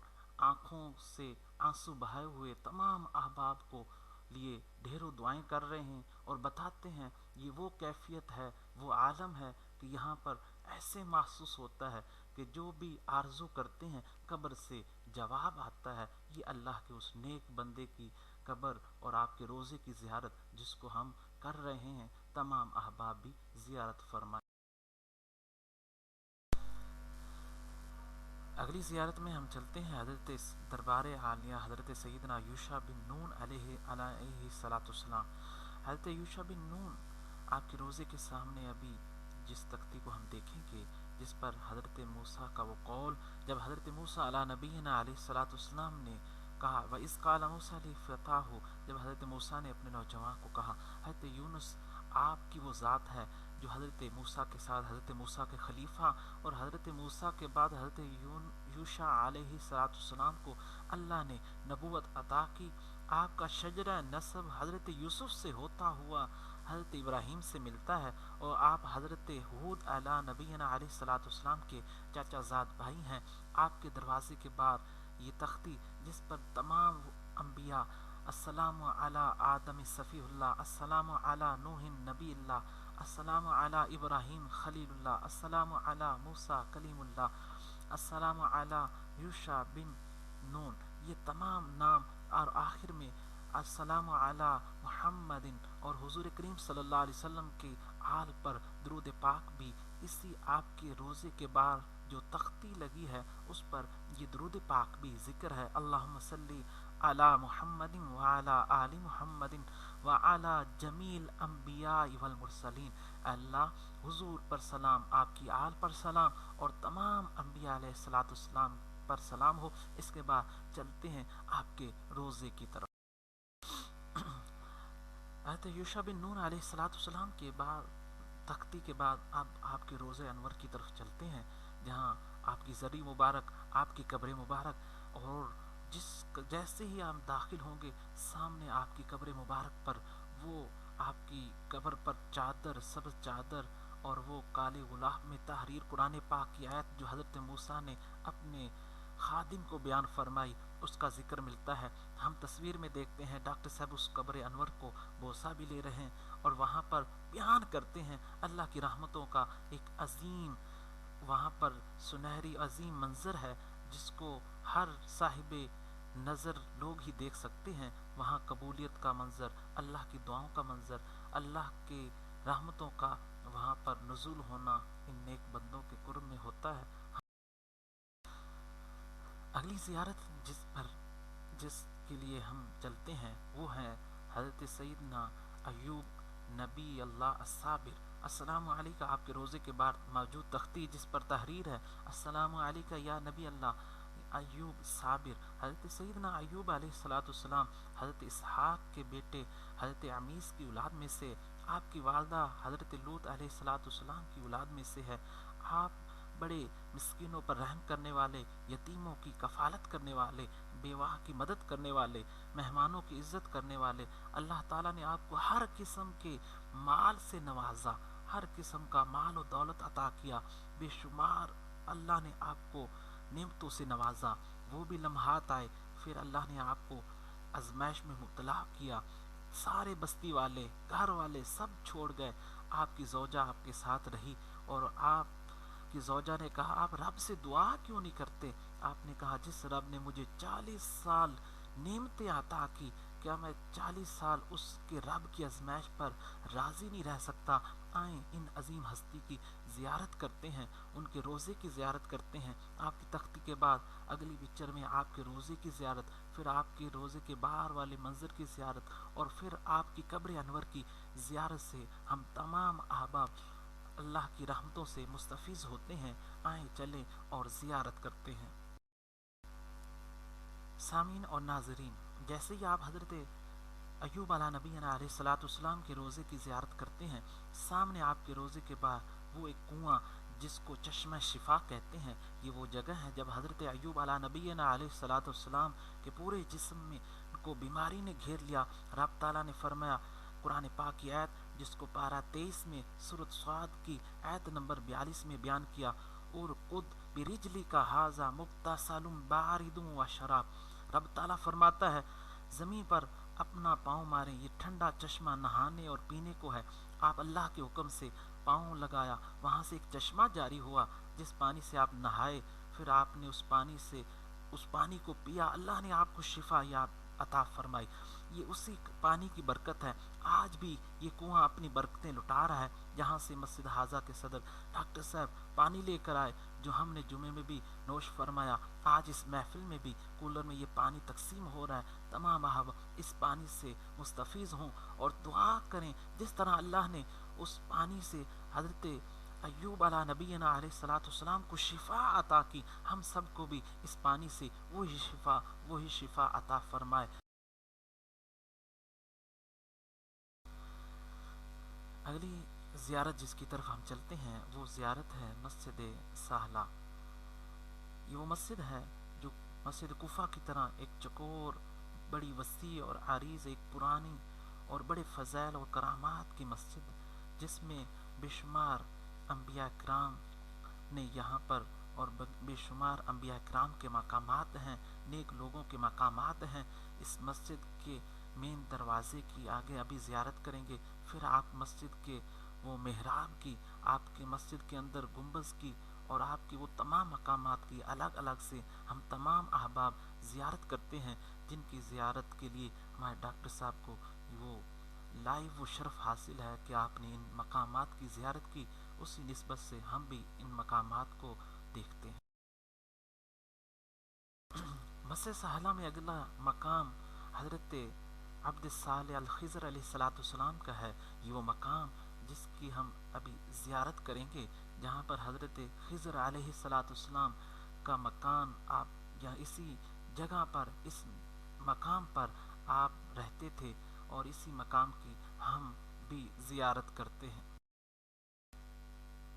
آنکھوں سے آنسو بہائے ہوئے تمام احباب کو لیے ڈھیروں دعائیں کر رہے ہیں اور بتاتے ہیں یہ وہ کیفیت ہے، وہ عالم ہے کہ یہاں پر ایسے محسوس ہوتا ہے کہ جو بھی آرزو کرتے ہیں قبر سے جواب آتا ہے۔ یہ اللہ کے اس نیک بندے کی قبر اور آپ کے روزے کی زیارت جس کو ہم کر رہے ہیں، تمام احباب بھی زیارت فرمائیں۔ اگلی زیارت میں ہم چلتے ہیں حضرت دربار عالیہ حضرت سیدنا یوشع بن نون علیہ الصلوۃ والسلام۔ حضرت یوشع بن نون آپ کے روزے کے سامنے ابھی جس تختی کو ہم دیکھیں گے، جس پر حضرت موسیٰ کا وہ قول، جب حضرت موسیٰ علی نبینا علیہ الصلوۃ والسلام نے کہا وَإِذْ قَالَ مُوسَىٰ لِفَتَاهُ، جب حضرت موسیٰ نے اپنے نوجوان کو کہا، حضرت یونس آپ کی وہ ذات ہے جو حضرت موسیٰ کے ساتھ حضرت موسیٰ کے خلیفہ اور حضرت موسیٰ کے بعد حضرت یوشع علیہ السلام کو اللہ نے نبوت عطا کی۔ آپ کا شجرہ نسب حضرت یوسف سے ہوتا ہوا حضرت ابراہیم سے ملتا ہے اور آپ حضرت ہود علی نبینا علیہ الصلوۃ والسلام کے چاچا زاد بھائی ہیں۔ آپ کے دروازے کے بعد یہ تختی جس پر تمام انبیاء السلام علی آدم صفی اللہ، السلام علی نوح نبی اللہ، السلام علی ابراہیم خلیل اللہ، السلام علی موسیٰ کلیم اللہ، السلام علی یوشع بن نون، یہ تمام نام اور آخر میں السلام علی محمد اور حضور کریم صلی اللہ علیہ وسلم کی آل پر درود پاک بھی اسی آپ کے روزے کے بعد جو تختی لگی ہے اس پر یہ درود پاک بھی ذکر ہے۔ اللہم صلی علی محمد وعلی آل محمد وعلی جمیع الانبیاء والمرسلین۔ اے اللہ حضور پر سلام، آپ کی آل پر سلام اور تمام انبیاء علیہ السلام پر سلام ہو۔ اس کے بعد چلتے ہیں آپ کے روزے کی طرف۔ حضرت یوشع بن نون علیہ السلام کے بعد تختی کے بعد اب آپ کے روزے انور کی طرف چلتے ہیں، جہاں آپ کی زری مبارک، آپ کی قبر مبارک، اور جیسے ہی آپ داخل ہوں گے سامنے آپ کی قبر مبارک پر وہ آپ کی قبر پر چادر، سبز چادر اور وہ کالے غلاف میں تحریر قرآن پاک کی آیت جو حضرت موسیٰ نے اپنے خادم کو بیان فرمائی، اس کا ذکر ملتا ہے۔ ہم تصویر میں دیکھتے ہیں ڈاکٹر صاحب اس قبر انور کو بوسہ بھی لے رہے ہیں اور وہاں پر بیان کرتے ہیں اللہ کی رحمتوں کا ایک عظیم، وہاں پر سنہری عظیم منظر ہے جس کو ہر صاحب نظر لوگ ہی دیکھ سکتے ہیں۔ وہاں قبولیت کا منظر، اللہ کی دعاؤں کا منظر، اللہ کے رحمتوں کا وہاں پر نزول ہونا ان نیک بندوں کے قرب میں ہوتا ہے۔ اگلی زیارت جس کے لیے ہم چلتے ہیں وہ ہے حضرت سیدنا ایوب نبی اللہ الصابر۔ السلام علیکہ، آپ کے روزے کے بعد موجود تختی جس پر تحریر ہے السلام علیکہ یا نبی اللہ ایوب صابر۔ حضرت سیدنا ایوب علیہ السلام حضرت اسحاق کے بیٹے حضرت عمیس کی اولاد میں سے، آپ کی والدہ حضرت لوط علیہ السلام کی اولاد میں سے ہے۔ آپ بڑے مسکینوں پر رحم کرنے والے، یتیموں کی کفالت کرنے والے، بیواہ کی مدد کرنے والے، مہمانوں کی عزت کرنے والے۔ اللہ تعالیٰ نے آپ کو ہر قسم کے مال سے نوازا، ہر قسم کا مال و دولت عطا کیا، بے شمار اللہ نے آپ کو نعمتوں سے نوازا۔ وہ بھی لمحات آئے پھر اللہ نے آپ کو آزمائش میں مبتلا کیا، سارے بستی والے، گھر والے سب چھوڑ گئے، آپ کی زوجہ آپ کے ساتھ رہی، اور آپ کی زوجہ نے کہا آپ رب سے دعا کیوں نہیں کرتے؟ آپ نے کہا جس رب نے مجھے 40 سال نعمتیں عطا کی، کیا میں 40 سال اس کے رب کی آزمائش پر راضی نہیں رہ سکتا؟ آئیں ان عظیم ہستی کی زیارت کرتے ہیں، ان کے روزے کی زیارت کرتے ہیں۔ آپ کی تختی کے بعد اگلی پکچر میں آپ کے روزے کی زیارت، پھر آپ کے روزے کے باہر والے منظر کی زیارت، اور پھر آپ کی قبر انور کی زیارت سے ہم تمام احباب اللہ کی رحمتوں سے مستفیض ہوتے ہیں۔ آئیں چلیں اور زیارت کرتے ہیں۔ سامعین اور ناظرین، جیسے ہی آپ حضرت ایوب علیہ نبینا علیہ السلام کے روزے کی زیارت کرتے ہیں، سامنے آپ کے روزے کے بعد وہ ایک کنواں جس کو چشمہ شفا کہتے ہیں، یہ وہ جگہ ہے جب حضرت ایوب علیہ نبینا علیہ السلام کے پورے جسم میں کو بیماری نے گھیر لیا۔ رب تعالیٰ نے فرمایا قرآن پاک کی آیت جس کو پارہ 23 میں سورۃ صاد کی آیت نمبر 42 میں بیان کیا، اور قد برجلی کا حاضہ مغتسل بارد و شراب۔ رب تعالیٰ فرماتا ہے زمین پر اپنا پاؤں ماریں، یہ ٹھنڈا چشمہ نہانے اور پینے کو ہے۔ آپ اللہ کے حکم سے پاؤں لگایا، وہاں سے ایک چشمہ جاری ہوا جس پانی سے آپ نہائے، پھر آپ نے اس پانی کو پیا، اللہ نے آپ کو شفا عطا فرمائی۔ یہ اسی پانی کی برکت ہے، آج بھی یہ کنواں اپنی برکتیں لٹا رہا ہے۔ یہاں سے مسجد حاضہ کے صدر ڈاکٹر صاحب پانی لے کر آئے جو ہم نے جمعے میں بھی نوش فرمایا، آج اس محفل میں بھی کولر میں یہ پانی تقسیم ہو رہا ہے۔ تمام احباب اس پانی سے مستفیض ہوں اور دعا کریں جس طرح اللہ نے اس پانی سے حضرت ایوب علیہ نبینا علیہ السلام کو شفا عطا کی، ہم سب کو بھی اس پانی سے وہی شفا عطا فرمائے۔ اگلی زیارت جس کی طرف ہم چلتے ہیں وہ زیارت ہے مسجد سہلہ۔ یہ وہ مسجد ہے جو مسجد کوفہ کی طرح ایک چکور، بڑی وسیع اور عریض، ایک پرانی اور بڑے فضائل اور کرامات کی مسجد، جس میں بے شمار انبیاء کرام نے یہاں پر اور بے شمار انبیاء کرام کے مقامات ہیں، نیک لوگوں کے مقامات ہیں۔ اس مسجد کے مین دروازے کی آگے ابھی زیارت کریں گے، پھر آپ مسجد کے وہ محراب کی، آپ کے مسجد کے اندر گنبد کی، اور آپ کی وہ تمام مقامات کی الگ الگ سے ہم تمام احباب زیارت کرتے ہیں، جن کی زیارت کے لیے ہمارے ڈاکٹر صاحب کو وہ لائیو وہ شرف حاصل ہے کہ آپ نے ان مقامات کی زیارت کی، اسی نسبت سے ہم بھی ان مقامات کو دیکھتے ہیں۔ مسجد صحلہ میں اگلا مقام حضرت عبد الصالح الخضر علیہ السلام کا ہے. یہ وہ مقام جس کی ہم ابھی زیارت کریں گے، جہاں پر حضرت خضر علیہ السلام کا مکان آپ یا اسی جگہ پر اس مقام پر آپ رہتے تھے، اور اسی مقام کی ہم بھی زیارت کرتے ہیں.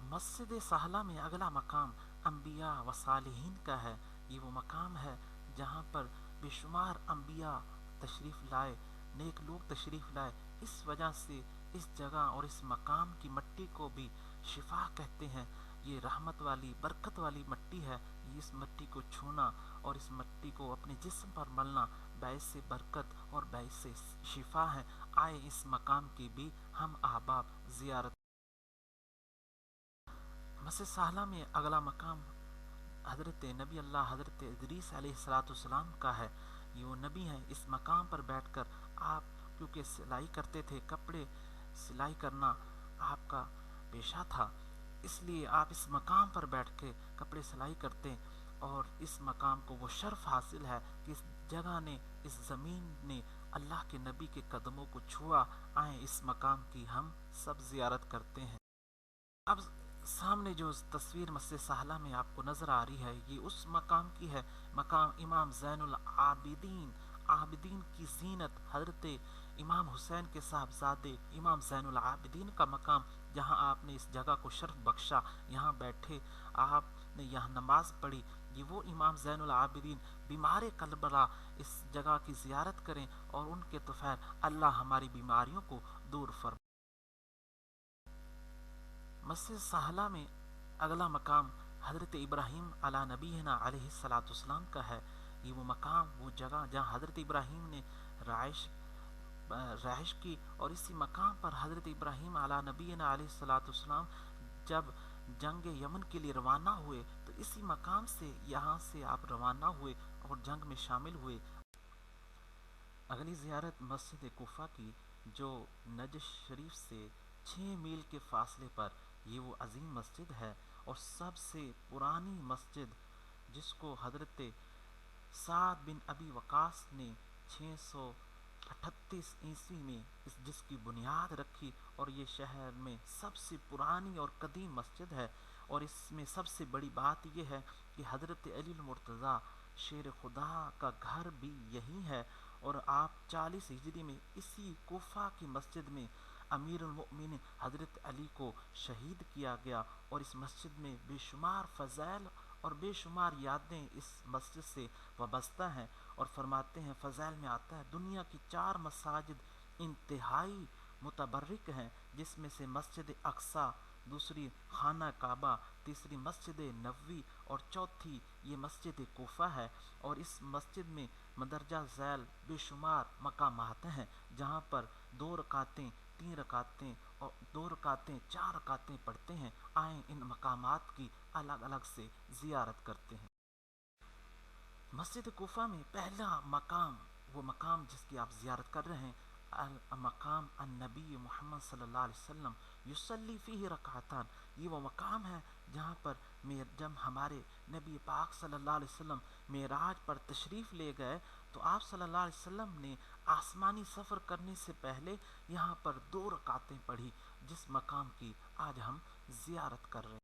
مسجد صحلہ میں اگلا مقام انبیاء و صالحین کا ہے. یہ وہ مقام ہے جہاں پر بے شمار انبیاء تشریف لائے، نیک لوگ تشریف لائے. اس وجہ سے اس جگہ اور اس مقام کی مٹی کو بھی شفا کہتے ہیں. یہ رحمت والی برکت والی مٹی ہے. اس مٹی کو چھونا اور اس مٹی کو اپنے جسم پر ملنا باعث برکت اور باعث شفا ہے. آئے اس مقام کی بھی ہم احباب زیارت. مسجد صحلہ میں اگلا مقام حضرت نبی اللہ حضرت ادریس علیہ السلام کا ہے. یہ وہ نبی ہیں. اس مقام پر بیٹھ کر آپ کیونکہ سلائی کرتے تھے، کپڑے سلائی کرنا آپ کا پیشہ تھا، اس لیے آپ اس مقام پر بیٹھ کے کپڑے سلائی کرتے، اور اس مقام کو وہ شرف حاصل ہے کہ اس جگہ نے، اس زمین نے اللہ کے نبی کے قدموں کو چھوا. آئیں اس مقام کی ہم سب زیارت کرتے ہیں. اب سامنے جو تصویر مسجد صحلہ میں آپ کو نظر آ رہی ہے، یہ اس مقام کی ہے، مقام امام زین العابدین، عابدین کی زینت حضرت امام حسین کے صاحبزادے امام زین العابدین کا مقام، جہاں آپ نے اس جگہ کو شرف بخشا. یہاں بیٹھے آپ نے یہاں نماز پڑھی. یہ وہ امام زین العابدین بیمار کربلا اس جگہ کی زیارت کریں، اور ان کے طفیل اللہ ہماری بیماریوں کو دور فرمائے. مسجد صحلہ میں اگلا مقام حضرت ابراہیم علی نبینا علیہ السلام کا ہے. یہ وہ مقام، وہ جگہ جہاں حضرت ابراہیم نے رہائش کی، اور اسی مقام پر حضرت ابراہیم علی نبینا علیہ السلام جب جنگ یمن کے لیے روانہ ہوئے تو اسی مقام سے یہاں سے آپ روانہ ہوئے اور جنگ میں شامل ہوئے. اگلی زیارت مسجد کوفہ کی، جو نجف شریف سے 6 میل کے فاصلے پر. یہ وہ عظیم مسجد ہے اور سب سے پرانی مسجد، جس کو حضرت سعد بن ابی وقاص نے 638 عیسوی میں جس کی بنیاد رکھی، اور یہ شہر میں سب سے پرانی اور قدیم مسجد ہے. اور اس میں سب سے بڑی بات یہ ہے کہ حضرت علی المرتضیٰ شیر خدا کا گھر بھی یہی ہے، اور آپ 40 ہجری میں اسی کوفہ کی مسجد میں امیر المؤمنین حضرت علی کو شہید کیا گیا. اور اس مسجد میں بے شمار فضائل اور بے شمار یادیں اس مسجد سے وابستہ ہیں. اور فرماتے ہیں، فضائل میں آتا ہے، دنیا کی 4 مساجد انتہائی متبرک ہیں، جس میں سے مسجد اقصی، دوسری خانہ کعبہ، تیسری مسجد نبوی، اور چوتھی یہ مسجد کوفہ ہے. اور اس مسجد میں مندرجہ ذیل بے شمار مقامات ہیں، جہاں پر 2 رکعتیں 3 رکعتیں اور 2 رکعتیں 4 رکعتیں پڑھتے ہیں. آئیں ان مقامات کی الگ الگ سے زیارت کرتے ہیں. مسجد کوفہ میں پہلا مقام، وہ مقام جس کی آپ زیارت کر رہے ہیں، مقام النبی محمد صلی اللہ علیہ وسلم یصلی فیہ رکعتان. یہ وہ مقام ہے جہاں پر جب ہمارے نبی پاک صلی اللہ علیہ وسلم معراج پر تشریف لے گئے تو آپ صلی اللہ علیہ وسلم نے آسمانی سفر کرنے سے پہلے یہاں پر 2 رکعتیں پڑھی، جس مقام کی آج ہم زیارت کر رہے ہیں.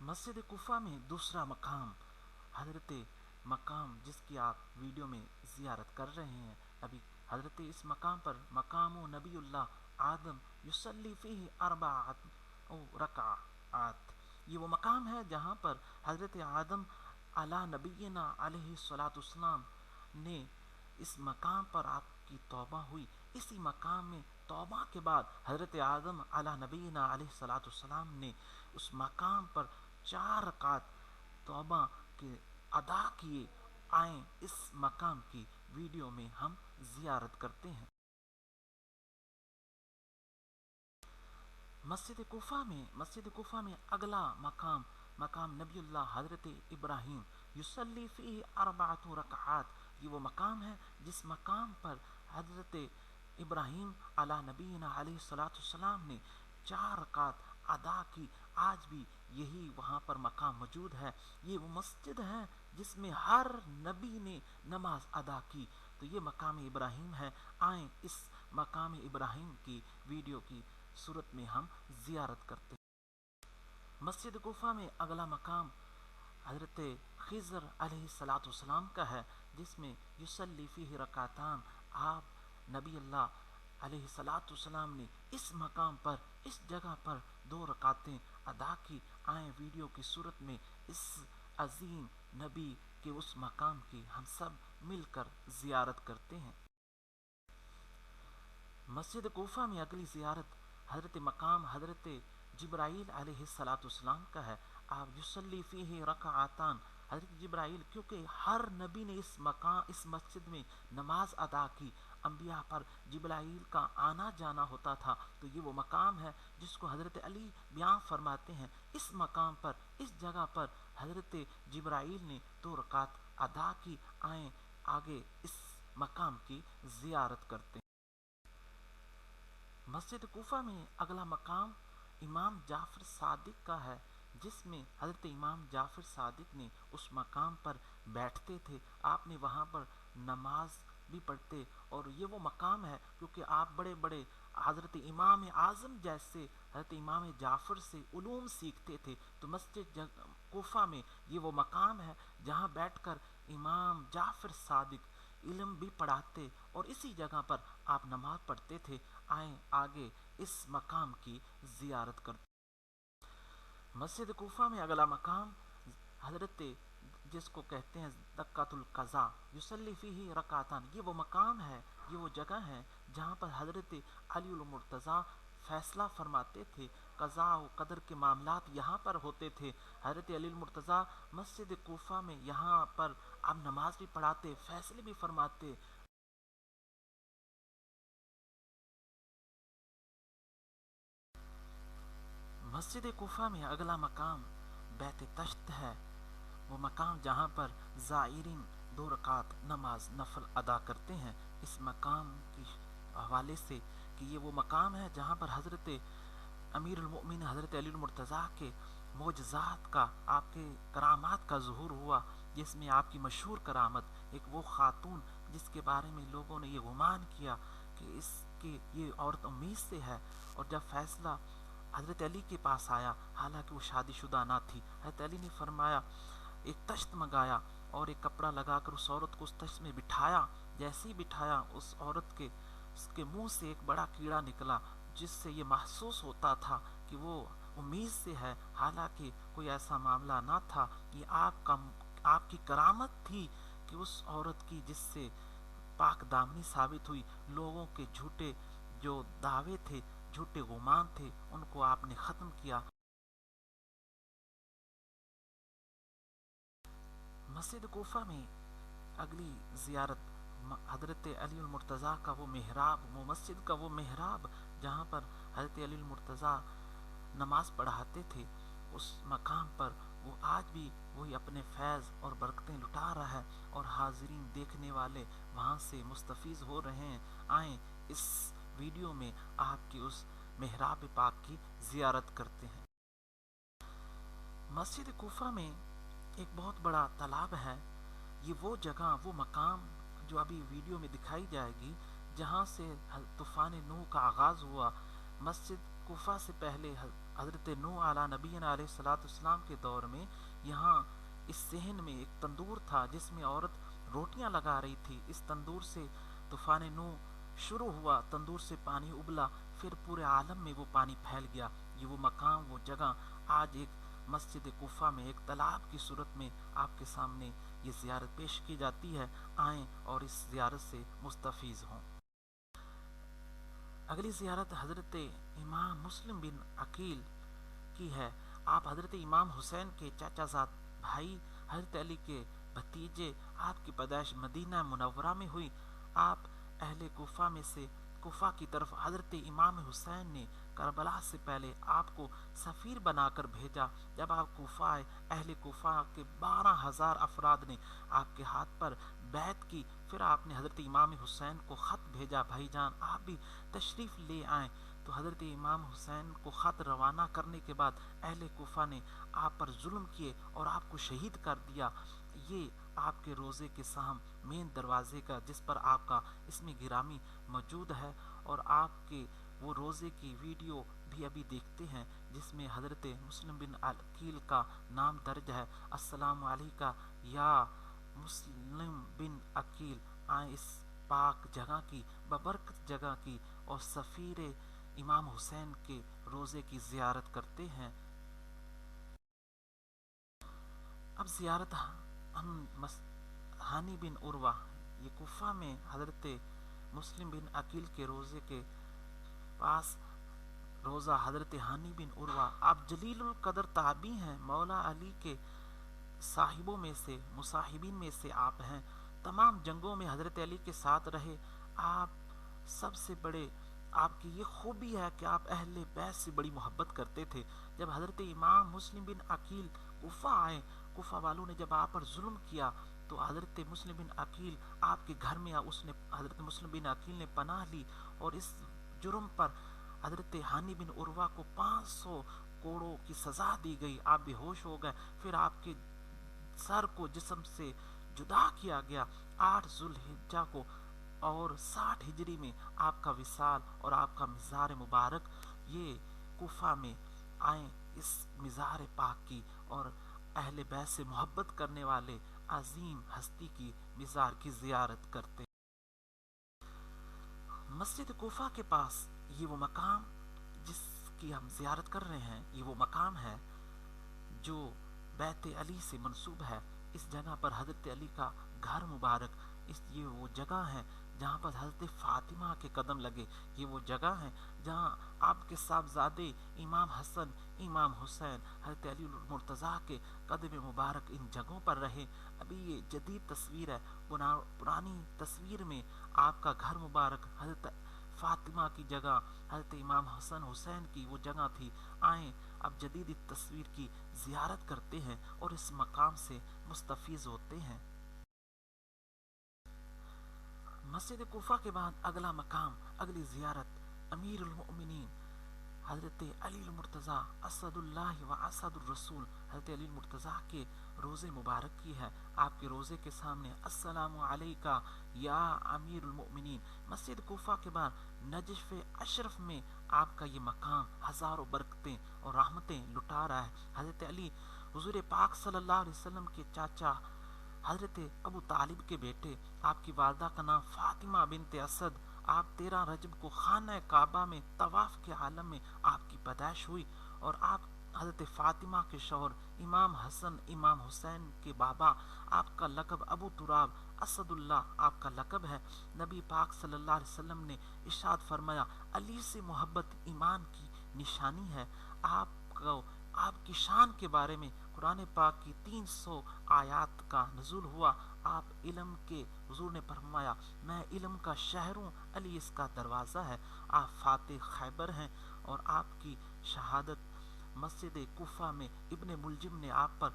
مسجد کوفہ میں دوسرا مقام حضرت مقام جس کی آپ ویڈیو میں زیارت کر رہے ہیں ابھی، حضرت اس مقام پر مقام نبی اللہ آدم یصلی فیہ 4 رکعات. یہ وہ مقام ہے جہاں پر حضرت آدم علی نبینا علیہ السلام نے اس مقام پر آپ کی توبہ ہوئی. اسی مقام میں توبہ کے بعد حضرت آدم علی نبینا علیہ السلام نے اس مقام پر 4 رکعت توبہ کے ادا کیے. آئیں اس مقام کی ویڈیو میں ہم زیارت کرتے ہیں. مسجد کوفہ میں اگلا مقام نبی اللہ حضرت ابراہیم یصلی فیہ 4 رکعات. یہ وہ مقام ہے جس مقام پر حضرت ابراہیم علی نبینا علیہ السلام نے 4 رکعت ادا کی، آج بھی یہی وہاں پر مقام موجود ہے۔ یہ وہ مسجد ہے جس میں ہر نبی نے نماز ادا کی، تو یہ مقام ابراہیم ہے۔ آئیں اس مقام ابراہیم کی ویڈیو کی صورت میں ہم زیارت کرتے ہیں۔ مسجد کوفہ میں اگلا مقام حضرت خضر علیہ السلام کا ہے، جس میں یصلی فیہ رکعتان، آپ نبی اللہ علیہ السلام نے اس مقام پر، اس جگہ پر 2 رکعتیں ادا کی۔ آئیں ویڈیو کی صورت میں اس عظیم نبی کے اس مقام کی ہم سب مل کر زیارت کرتے ہیں۔ مسجد کوفہ میں اگلی زیارت حضرت مقام حضرت جبرائیل علیہ السلام کا ہے۔ آپ یصلی فیہ رکعتان، حضرت جبرائیل، کیونکہ ہر نبی نے اس مسجد میں نماز ادا کی، انبیاء پر جبرائیل کا آنا جانا ہوتا تھا، تو یہ وہ مقام ہے جس کو حضرت علی بیان فرماتے ہیں۔ اس مقام پر، اس جگہ پر حضرت جبرائیل نے 2 رکعت ادا کی۔ آئیں آگے اس مقام کی زیارت کرتے ہیں۔ مسجد کوفہ میں اگلا مقام امام جعفر صادق کا ہے، جس میں حضرت امام جعفر صادق نے اس مقام پر بیٹھتے تھے، آپ نے وہاں پر نماز بھی پڑھتے، اور یہ وہ مقام ہے کیونکہ آپ بڑے بڑے حضرت امام اعظم جیسے حضرت امام جعفر سے علوم سیکھتے تھے، تو مسجد کوفہ میں یہ وہ مقام ہے جہاں بیٹھ کر امام جعفر صادق علم بھی پڑھاتے اور اسی جگہ پر آپ نماز پڑھتے تھے۔ آئیں آگے اس مقام کی زیارت کرتے ہیں۔ مسجد کوفہ میں اگلا مقام حضرت، جس کو کہتے ہیں دکۃ القضاء، یصلی فیہ رکعتان، یہ وہ مقام ہے، یہ وہ جگہ ہے جہاں پر حضرت علی المرتضیٰ فیصلہ فرماتے تھے، قضاء و قدر کے معاملات یہاں پر ہوتے تھے۔ حضرت علی المرتضیٰ مسجد کوفہ میں یہاں پر آپ نماز بھی پڑھاتے، فیصلے بھی فرماتے۔ مسجد کوفہ میں اگلا مقام بیت تشت ہے، وہ مقام جہاں پر زائرین 2 رکعت نماز نفل ادا کرتے ہیں۔ اس مقام کے حوالے سے کہ یہ وہ مقام ہے جہاں پر حضرت امیر المؤمنین حضرت علی المرتضیٰ کے معجزات کا، آپ کے کرامات کا ظہور ہوا، جس میں آپ کی مشہور کرامت ایک وہ خاتون جس کے بارے میں لوگوں نے یہ گمان کیا کہ اس کی یہ عورت امید سے ہے، اور جب فیصلہ حضرت علی کے پاس آیا، حالانکہ وہ شادی شدہ نہ تھی، حضرت علی نے فرمایا، ایک تشت منگایا اور ایک کپڑا لگا کر اس عورت کو اس تشت میں بٹھایا۔ جیسے ہی بٹھایا، اس عورت کے منہ سے ایک بڑا کیڑا نکلا، جس سے یہ محسوس ہوتا تھا کہ وہ امید سے ہے، حالانکہ کوئی ایسا معاملہ نہ تھا۔ یہ آپ کی کرامت تھی کہ اس عورت کی، جس سے پاک دامنی ثابت ہوئی، لوگوں کے جھوٹے جو دعوے تھے، جھوٹے گمان تھے، ان کو آپ نے ختم کیا۔ مسجد کوفہ میں اگلی زیارت حضرت علی المرتضیٰ کا وہ محراب، وہ مسجد کا وہ محراب جہاں پر حضرت علی المرتضیٰ نماز پڑھاتے تھے، اس مقام پر وہ آج بھی وہی اپنے فیض اور برکتیں لٹا رہا ہے، اور حاضرین دیکھنے والے وہاں سے مستفیض ہو رہے ہیں۔ آئیں اس ویڈیو میں آپ کی اس محراب پاک کی زیارت کرتے ہیں۔ مسجد کوفہ میں ایک بہت بڑا تالاب ہے، یہ وہ جگہ، وہ مقام جو ابھی ویڈیو میں دکھائی جائے گی، جہاں سے طوفان نوح کا آغاز ہوا۔ مسجد کوفہ سے پہلے حضرت نوح علیہ نبینا علیہ السلام کے دور میں یہاں اس صحن میں ایک تندور تھا جس میں عورت روٹیاں لگا رہی تھی۔ اس تندور سے طوفان نوح شروع ہوا، تندور سے پانی ابلا، پھر پورے عالم میں وہ پانی پھیل گیا۔ یہ وہ مقام، وہ جگہ آج ایک مسجد کوفہ میں ایک تالاب کی صورت میں آپ کے سامنے یہ زیارت پیش کی جاتی ہے۔ آئیں اور اس زیارت سے مستفیض ہوں۔ اگلی زیارت حضرت امام مسلم بن عقیل کی ہے۔ آپ حضرت امام حسین کے چاچا زاد بھائی، حضرت علی کے بھتیجے، آپ کی پیدائش مدینہ منورہ میں ہوئی۔ آپ اہل کوفہ میں سے کوفہ کی طرف حضرت امام حسین نے کربلا سے پہلے آپ کو سفیر بنا کر بھیجا۔ جب آپ کوفہ آئے، اہل کوفہ کے 12,000 افراد نے آپ کے ہاتھ پر بیعت کی۔ پھر آپ نے حضرت امام حسین کو خط بھیجا، بھائی جان آپ بھی تشریف لے آئیں۔ تو تو حضرت امام حسین کو خط روانہ کرنے کے بعد اہل کوفہ نے آپ پر ظلم کیے اور آپ کو شہید کر دیا۔ یہ آپ کے روزے کے سام مین دروازے کا جس پر آپ کا اسم گرامی موجود ہے، اور آپ کے وہ روزے کی ویڈیو بھی ابھی دیکھتے ہیں جس میں حضرت مسلم بن عقیل کا نام درج ہے۔ السلام علیکہ یا مسلم بن عقیل، آئیں اس پاک جگہ کی ببرکت جگہ کی اور سفیر امام حسین کے روزے کی زیارت کرتے ہیں۔ اب زیارت ہم ہانی بن عروہ، یہ کوفہ میں حضرت مسلم بن عقیل کے روزے کے پاس روزہ حضرت ہانی بن عروہ، آپ جلیل القدر تابعی ہیں، مولا علی کے صاحبوں میں سے مصاحبین میں سے آپ ہیں، تمام جنگوں میں حضرت علی کے ساتھ رہے۔ آپ سب سے بڑے، آپ کی یہ خوبی ہے کہ آپ اہل بیت سے بڑی محبت کرتے تھے۔ جب حضرت امام مسلم بن عقیل کوفہ آئے، کوفہ والوں نے جب آپ پر ظلم کیا تو حضرت مسلم بن عقیل آپ کے گھر میں حضرت مسلم بن عقیل نے پناہ لی، اور اس جرم پر حضرت ہانی بن عروہ کو 500 کوڑوں کی سزا دی گئی۔ آپ بے ہوش ہو گئے، پھر آپ کے سر کو جسم سے جدا کیا گیا 8 ذوالحجہ کو، اور 60 ہجری میں آپ کا وصال اور آپ کا مزار مبارک یہ کوفہ میں آئیں اس مزار پاک کی اور اہل بیت سے محبت کرنے والے عظیم ہستی کی مزار کی زیارت کرتے۔ مسجد کوفہ کے پاس یہ وہ مقام جس کی ہم زیارت کر رہے ہیں، یہ وہ مقام ہے جو بیت علی سے منسوب ہے۔ اس جگہ پر حضرت علی کا گھر مبارک، یہ وہ جگہ ہے جہاں پر حضرت فاطمہ کے قدم لگے، یہ وہ جگہ ہے جہاں آپ کے صاحبزادے امام حسن، امام حسین، حضرت علی المرتضیٰ کے قدم مبارک ان جگہوں پر رہے۔ ابھی یہ جدید تصویر ہے، پرانی تصویر میں آپ کا گھر مبارک حضرت فاطمہ کی جگہ، حضرت امام حسن حسین کی وہ جگہ تھی۔ آئیں اب جدید تصویر کی زیارت کرتے ہیں اور اس مقام سے مستفیض ہوتے ہیں۔ مسجد کوفہ کے بعد اگلا مقام، اگلی زیارت امیر المؤمنین حضرت علی المرتضیٰ اسد اللہ و اسد الرسول، حضرت علی المرتضیٰ کے روزے مبارک کی ہے۔ آپ کے روزے کے سامنے السلام علیکہ یا امیر المؤمنین۔ مسجد کوفہ کے بعد نجف اشرف میں آپ کا یہ مقام ہزاروں برکتیں اور رحمتیں لٹا رہا ہے۔ حضرت علی حضور پاک صلی اللہ علیہ وسلم کے چاچا حضرت ابو طالب کے بیٹے، آپ کی والدہ کا نام فاطمہ بنت اسد، آپ 13 رجب کو خانہ کعبہ میں طواف کے عالم میں آپ کی پیدائش ہوئی، اور آپ حضرت فاطمہ کے شوہر امام حسن امام حسین کے بابا، آپ کا لقب ابو تراب اسد اللہ آپ کا لقب ہے۔ نبی پاک صلی اللہ علیہ وسلم نے ارشاد فرمایا، علی سے محبت ایمان کی نشانی ہے۔ آپ کی شان کے بارے میں قرآن پاک کی 300 آیات کا نزول ہوا۔ آپ علم کے، حضور نے فرمایا میں علم کا شہر ہوں، علی اس کا دروازہ ہے۔ آپ فاتح خیبر ہیں، اور آپ کی شہادت مسجد کوفہ میں ابن ملجم نے آپ پر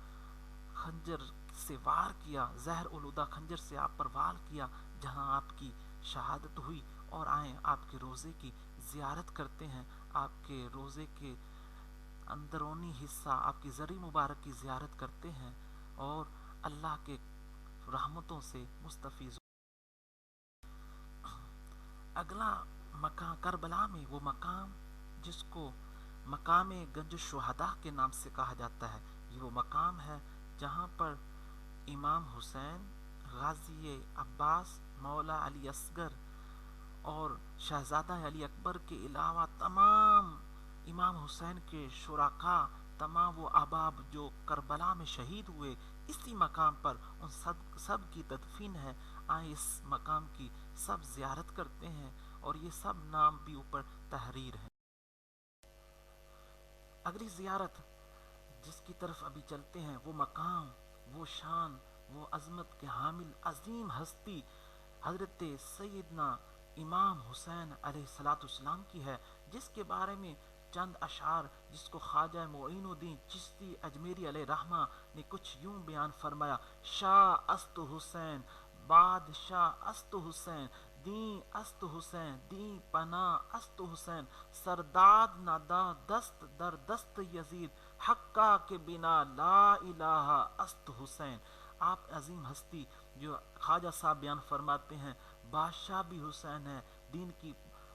خنجر سے وار کیا، زہر الہدہ خنجر سے آپ پر وار کیا، جہاں آپ کی شہادت ہوئی۔ اور آئیں آپ کے روزے کی زیارت کرتے ہیں، آپ کے روزے کے اندرونی حصہ، آپ کی زری مبارک کی زیارت کرتے ہیں اور اللہ کے رحمتوں سے مستفیض۔ اگلا مقام کربلا میں وہ مقام جس کو مقام گنج الشہداء کے نام سے کہا جاتا ہے، یہ وہ مقام ہے جہاں پر امام حسین، غازی عباس، مولا علی اصغر اور شہزادہ علی اکبر کے علاوہ تمام امام حسین کے شرکاء، تمام وہ احباب جو کربلا میں شہید ہوئے، اسی مقام پر ان سب کی تدفین ہے۔ آئیں اس مقام کی سب زیارت کرتے ہیں، اور یہ سب نام بھی اوپر تحریر ہے۔ اگلی زیارت جس کی طرف ابھی چلتے ہیں، وہ مقام، وہ شان، وہ عظمت کے حامل عظیم ہستی حضرت سیدنا امام حسین علیہ السلام کی ہے، جس کے بارے میں چند اشعار جس کو خواجہ معین الدین چشتی اجمیری علیہ رحمہ نے کچھ یوں بیان فرمایا، شاہ است حسین بادشاہ است حسین، دیں است حسین، دیں پناہ است حسین، سرداد ندا دست در دست یزید، حقا کے بنا لا الہ است حسین۔ آپ عظیم ہستی جو خواجہ صاحب بیان فرماتے ہیں، بادشاہ بھی حسین ہے، دین کی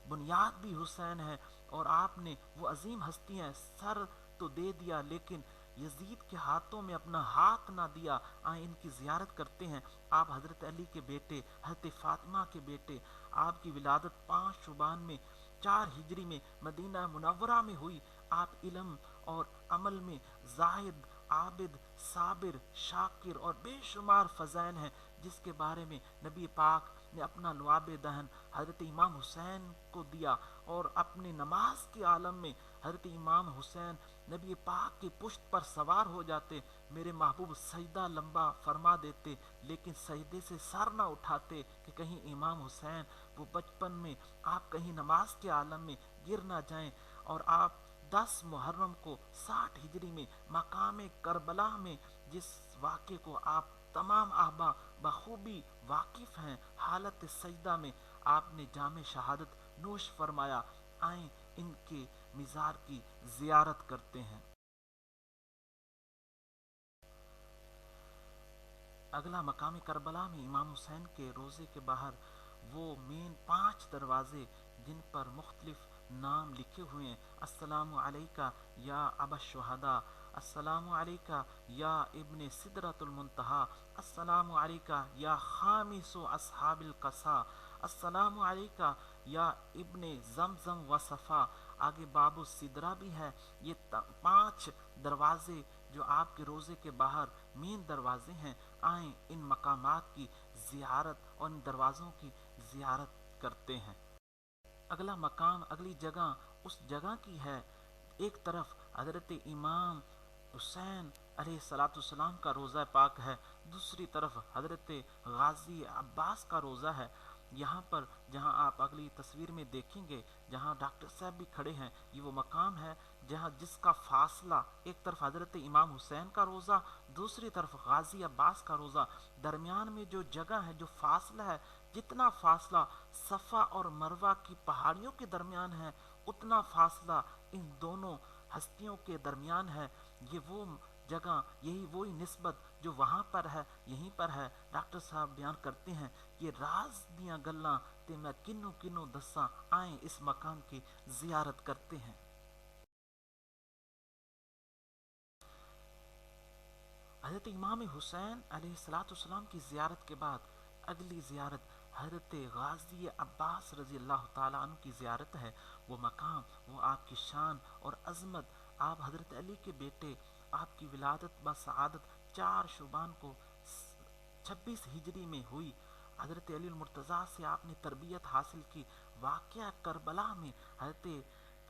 بنیاد بھی حسین ہے، اور آپ نے وہ عظیم ہستی ہیں، سر تو دے دیا لیکن یزید کے ہاتھوں میں اپنا ہاتھ نہ دیا۔ آئیں ان کی زیارت کرتے ہیں۔ آپ حضرت علی کے بیٹے، حضرت فاطمہ کے بیٹے، آپ کی ولادت 5 شعبان میں 4 ہجری میں مدینہ منورہ میں ہوئی۔ آپ علم اور عمل میں زاہد، عابد، صابر، شاکر اور بے شمار فضائل ہیں، جس کے بارے میں نبی پاک نے اپنا لعاب دہن حضرت امام حسین کو دیا، اور اپنے نماز کے عالم میں حضرت امام حسین نبی پاک کی پشت پر سوار ہو جاتے، میرے محبوب سجدہ لمبا فرما دیتے، لیکن سجدے سے سر نہ اٹھاتے کہ کہیں امام حسین وہ بچپن میں آپ کہیں نماز کے عالم میں گر نہ جائیں۔ اور آپ 10 محرم کو 60 ہجری میں مقام کربلا میں، جس واقعے کو آپ تمام احبا بخوبی واقف ہیں، حالت سجدہ میں آپ نے جام شہادت نوش فرمایا۔ آئیں ان کے مزار کی زیارت کرتے ہیں۔ اگلا مقام کربلا میں امام حسین کے روضے کے باہر وہ مین 5 دروازے جن پر مختلف نام لکھے ہوئے ہیں، السلام علیکہ یا ابا الشہداء، السلام علیکہ یا ابن سدرۃ المنتہی، السلام علیکہ یا خامس اصحاب القصا، السلام علیکہ یا ابن زمزم و صفا، آگے باب السدرہ بھی ہے۔ یہ 5 دروازے جو آپ کے روزے کے باہر مین دروازے ہیں، آئیں ان مقامات کی زیارت اور ان دروازوں کی زیارت کرتے ہیں۔ اگلا مقام، اگلی جگہ اس جگہ کی ہے، ایک طرف حضرت امام حسین علیہ السلام کا روضہ پاک ہے، دوسری طرف حضرت غازی عباس کا روضہ ہے۔ یہاں پر جہاں آپ اگلی تصویر میں دیکھیں گے، جہاں ڈاکٹر صاحب بھی کھڑے ہیں، یہ وہ مقام ہے جہاں جس کا فاصلہ، ایک طرف حضرت امام حسین کا روضہ، دوسری طرف غازی عباس کا روضہ، درمیان میں جو جگہ ہے، جو فاصلہ ہے، جتنا فاصلہ صفا اور مروہ کی پہاڑیوں کے درمیان ہے، اتنا فاصلہ ان دونوں ہستیوں کے درمیان ہے۔ یہ وہ جگہ، یہی وہی نسبت جو وہاں پر ہے یہیں پر ہے۔ ڈاکٹر صاحب بیان کرتے ہیں، یہ راز دیاں گلاں تے میں کنوں کنوں دساں، آئیں اس مقام کی زیارت کرتے ہیں۔ حضرت امام حسین علیہ السلام کی زیارت کے بعد اگلی زیارت حضرت غازی عباس رضی اللہ تعالیٰ عنہ کی زیارت ہے۔ وہ مقام، وہ آپ کی شان اور عظمت، آپ حضرت علی کے بیٹے، آپ کی ولادت بسعادت 4 شعبان کو 26 ہجری میں ہوئی۔ حضرت علی المرتضیٰ سے آپ نے تربیت حاصل کی۔ واقعہ کربلا میں حضرت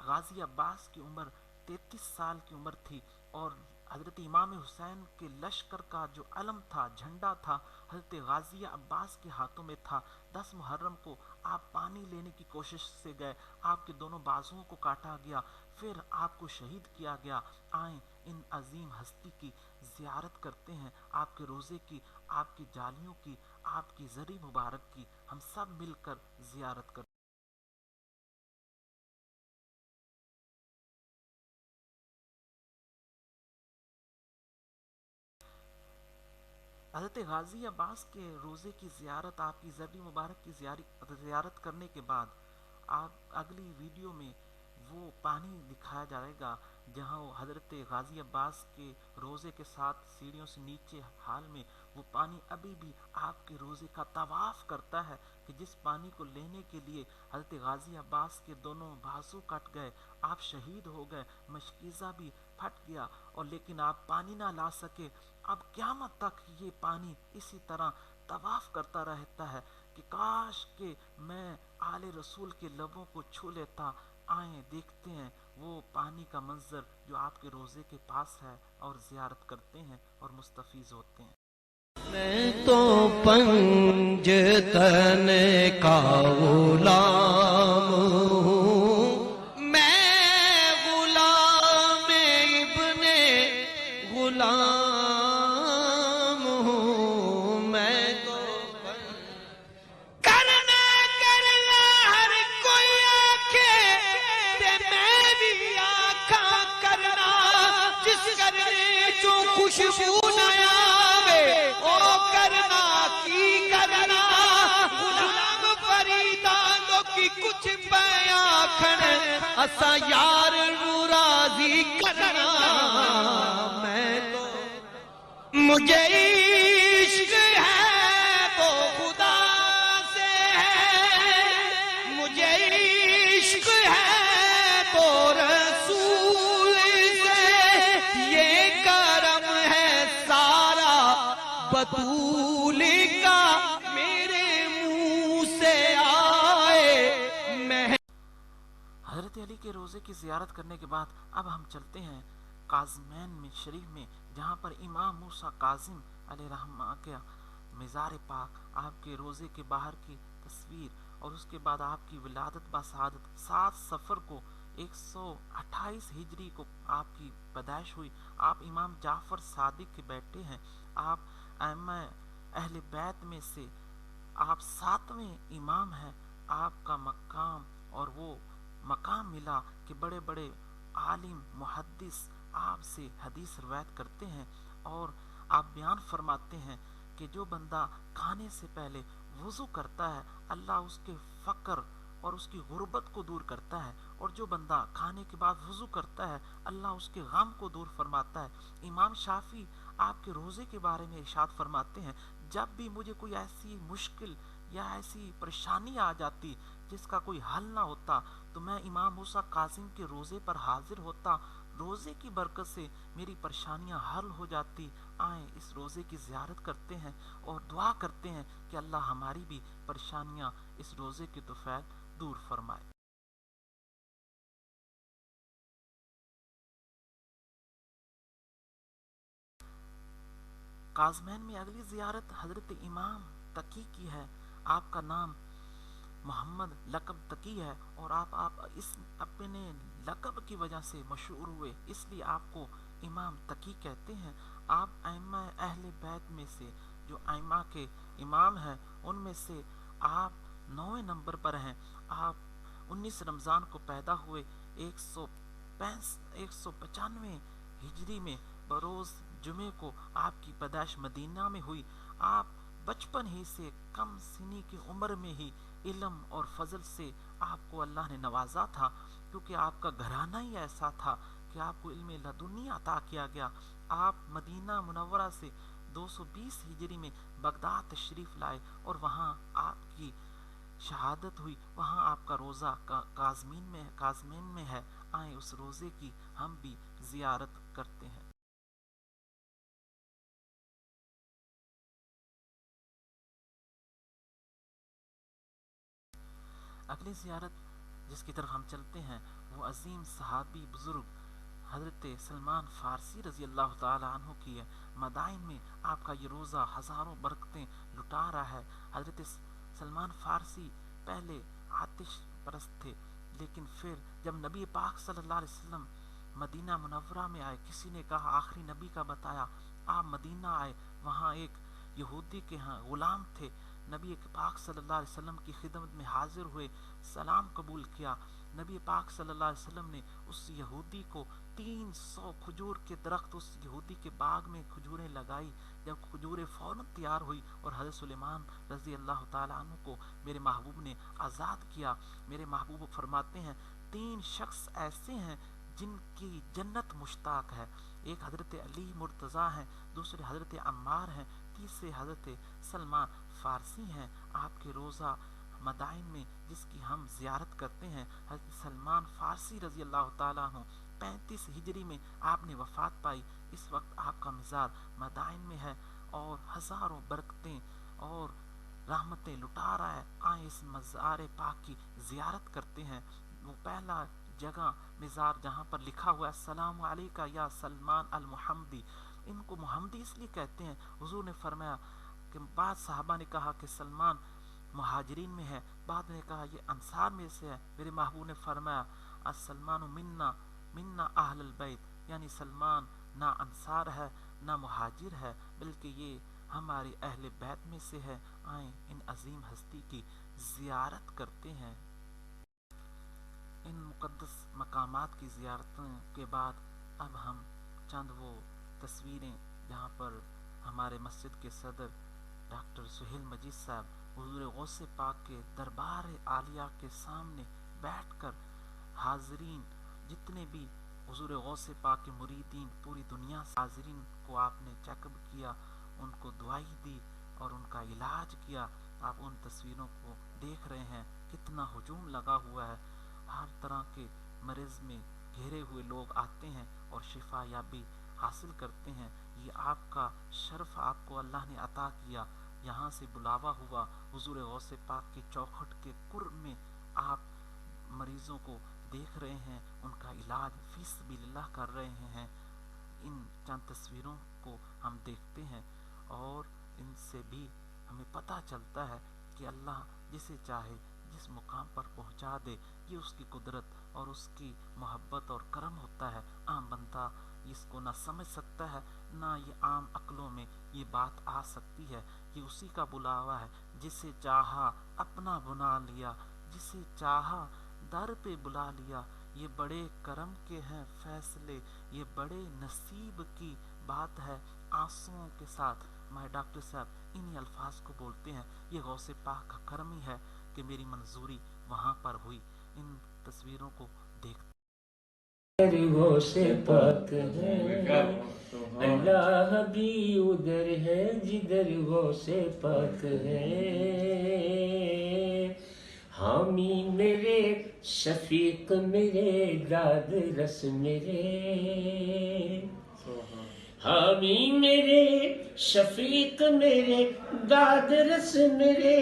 غازی عباس کی عمر 33 سال کی عمر تھی، اور حضرت امام حسین کے لشکر کا جو علم تھا، جھنڈا تھا، حضرت غازی عباس کے ہاتھوں میں تھا۔ 10 محرم کو آپ پانی لینے کی کوشش سے گئے، آپ کے دونوں بازوؤں کو کاٹا گیا، پھر آپ کو شہید کیا گیا۔ آئیں ان عظیم ہستی کی زیارت کرتے ہیں، آپ کے روزے کی، آپ کی جالیوں کی، آپ کی زری مبارک کی ہم سب مل کر زیارت کرتے ہیں۔ حضرت غازی عباس کے روزے کی زیارت، آپ کی زری مبارک کی زیارت کرنے کے بعد آپ اگلی ویڈیو میں وہ پانی دکھایا جائے گا جہاں وہ حضرت غازی عباس کے روزے کے ساتھ سیڑھیوں سے نیچے حال میں وہ پانی ابھی بھی آپ کے روزے کا طواف کرتا ہے، کہ جس پانی کو لینے کے لیے حضرت غازی عباس کے دونوں بازو کٹ گئے، آپ شہید ہو گئے، مشکیزہ بھی پھٹ گیا، اور لیکن آپ پانی نہ لا سکے۔ اب قیامت تک یہ پانی اسی طرح طواف کرتا رہتا ہے کہ کاش کہ میں آل رسول کے لبوں کو چھو لیتا۔ آئیں دیکھتے ہیں وہ پانی کا منظر جو آپ کے روزے کے پاس ہے، اور زیارت کرتے ہیں اور مستفیض ہوتے ہیں۔ میں تو پنجتن کا غلام ہوں، میں غلام ابن غلام ہوں، میں تو کرنے کے خوشبو نہ آوے او کرنا کی کرنا غلام فریداں کی کچھ پیا کھن اسا یار نو راضی کرنا میں تو مجھے عشق ہے تو خدا سے ہے مجھے عشق ہے تو رسول سے یہ کرم ہے سارا بطول کا میرے منہ سے آئے میں حضرت علی کے روزے کی زیارت کرنے کے بعد اب ہم چلتے ہیں کاظمین میں شریف میں، جہاں پر امام موسیٰ کاظم علیہ رحمہ کا مزار پاک، آپ کے روزے کے باہر کی تصویر، اور اس کے بعد آپ کی ولادت بسعادت 7 صفر کو 128 ہجری کو آپ کی پیدائش ہوئی۔ آپ امام جعفر صادق کے بیٹے ہیں، آپ ائمہ اہل بیت میں سے آپ 7ویں امام ہیں۔ آپ کا مقام اور وہ مقام ملا کہ بڑے بڑے عالم محدث آپ سے حدیث روایت کرتے ہیں، اور آپ بیان فرماتے ہیں کہ جو بندہ کھانے سے پہلے وضو کرتا ہے اللہ اس کے فقر اور اس کی غربت کو دور کرتا ہے، اور جو بندہ کھانے کے بعد وضو کرتا ہے اللہ اس کے غم کو دور فرماتا ہے۔ امام شافعی آپ کے روزے کے بارے میں ارشاد فرماتے ہیں، جب بھی مجھے کوئی ایسی مشکل یا ایسی پریشانی آ جاتی جس کا کوئی حل نہ ہوتا تو میں امام موسیٰ کاظم کے روزے پر حاضر ہوتا، روزے کی برکت سے میری پریشانیاں حل ہو جاتی۔ آئیں اس روزے کی زیارت کرتے ہیں اور دعا کرتے ہیں کہ اللہ ہماری بھی پریشانیاں اس روزے کے طفیل دور فرمائے۔ کاظمین میں اگلی زیارت حضرت امام تقی کی ہے۔ آپ کا نام محمد لقب تقی ہے، اور آپ اس اپنے لقب کی وجہ سے مشہور ہوئے، اس لیے آپ کو امام تقی کہتے ہیں۔ آپ ائمہ اہل بیت میں سے جو ائمہ کے امام ہیں ان میں سے آپ 9ویں نمبر پر ہیں۔ آپ 19 رمضان کو پیدا ہوئے، 195 ہجری میں بروز جمعے کو آپ کی پیدائش مدینہ میں ہوئی۔ آپ بچپن ہی سے کم سنی کی عمر میں ہی علم اور فضل سے آپ کو اللہ نے نوازا تھا، کیونکہ آپ کا گھرانہ ہی ایسا تھا کہ آپ کو علم لدنی عطا کیا گیا۔ آپ مدینہ منورہ سے 220 ہجری میں بغداد تشریف لائے اور وہاں آپ کی شہادت ہوئی۔ وہاں آپ کا روزہ کاظمین میں ہے، آئیں اس روزے کی ہم بھی زیارت کرتے ہیں۔ اگلی زیارت جس کی طرف ہم چلتے ہیں وہ عظیم صحابی بزرگ حضرت سلمان فارسی رضی اللہ تعالی عنہ کی ہے۔ مدائن میں آپ کا یہ روزہ ہزاروں برکتیں لٹا رہا ہے۔ حضرت سلمان فارسی پہلے آتش پرست تھے، لیکن پھر جب نبی پاک صلی اللہ علیہ وسلم مدینہ منورہ میں آئے، کسی نے کہا آخری نبی کا بتایا، آپ مدینہ آئے، وہاں ایک یہودی کے ہاں غلام تھے، نبی پاک صلی اللہ علیہ وسلم کی خدمت میں حاضر ہوئے، سلام قبول کیا۔ نبی پاک صلی اللہ علیہ وسلم نے اس یہودی کو 300 کھجور کے درخت اس یہودی کے باغ میں کھجوریں لگائی۔ جب کھجوریں فوراً تیار ہوئی اور حضرت سلیمان رضی اللہ تعالیٰ عنہ کو میرے محبوب نے آزاد کیا۔ میرے محبوب فرماتے ہیں 3 شخص ایسے ہیں جن کی جنت مشتاق ہے، ایک حضرت علی مرتضیٰ ہیں، دوسرے حضرت عمار ہیں، تیسرے حضرت سلمان فارسی ہیں۔ آپ کے روزہ مدائن میں جس کی ہم زیارت کرتے ہیں حضرت سلمان فارسی رضی اللہ تعالیٰ عنہ 35 ہجری میں آپ نے وفات پائی۔ اس وقت آپ کا مزار مدائن میں ہے اور ہزاروں برکتیں اور رحمتیں لٹا رہا ہے۔ آئیں اس مزار پاک کی زیارت کرتے ہیں۔ وہ پہلا جگہ مزار جہاں پر لکھا ہوا ہے السلام علیکہ یا سلمان المحمدی، ان کو محمدی اس لیے کہتے ہیں، حضور نے فرمایا کہ بعض صحابہ نے کہا کہ سلمان مہاجرین میں ہے، بعد نے کہا یہ انصار میں سے ہے۔ میرے محبوب نے فرمایا السلمان منا اہل البیت، یعنی سلمان نہ انصار ہے نہ مہاجر ہے بلکہ یہ ہمارے اہل بیت میں سے ہے۔ آئیں ان عظیم ہستی کی زیارت کرتے ہیں۔ ان مقدس مقامات کی زیارتوں کے بعد اب ہم چند وہ تصویریں یہاں پر ہمارے مسجد کے صدر ڈاکٹر سہیل مجید صاحب حضور غوث پاک کے دربار عالیہ کے سامنے بیٹھ کر حاضرین جتنے بھی حضور غوث پاک کے مریدین پوری دنیا سے حاضرین کو آپ نے چیک اپ کیا، ان کو دعائی دی اور ان کا علاج کیا. آپ ان تصویروں کو دیکھ رہے ہیں، کتنا ہجوم لگا ہوا ہے. ہر طرح کے مرض میں گھیرے ہوئے لوگ آتے ہیں اور شفا یابی حاصل کرتے ہیں. یہ آپ کا شرف آپ کو اللہ نے عطا کیا. یہاں سے بلاوا ہوا حضور غوث پاک کے چوکھٹ کے قرب میں، آپ مریضوں کو دیکھ رہے ہیں، ان کا علاج فی سبیل اللہ کر رہے ہیں. ان چند تصویروں کو ہم دیکھتے ہیں اور ان سے بھی ہمیں پتہ چلتا ہے کہ اللہ جسے چاہے جس مقام پر پہنچا دے، یہ اس کی قدرت اور اس کی محبت اور کرم ہوتا ہے. عام بندہ اس کو نہ سمجھ سکتا ہے، نہ یہ عام عقلوں میں یہ بات آ سکتی ہے. یہ اسی کا بلاوا ہے، جسے چاہا اپنا بنا لیا، جسے چاہا در پہ بلا لیا. یہ بڑے کرم کے ہیں فیصلے، یہ بڑے نصیب کی بات ہے. آنسوؤں کے ساتھ ہمارے ڈاکٹر صاحب انہی الفاظ کو بولتے ہیں، یہ غوث پاک کا کرم ہی ہے کہ میری منظوری وہاں پر ہوئی. ان تصویروں کو دیکھتے غوث پاک ہے، اللہ بھی ادھر ہے جدھر غوث پاک ہے. حامی میرے شفیق میرے داد رس میرے، حامی میرے شفیق میرے داد رس میرے،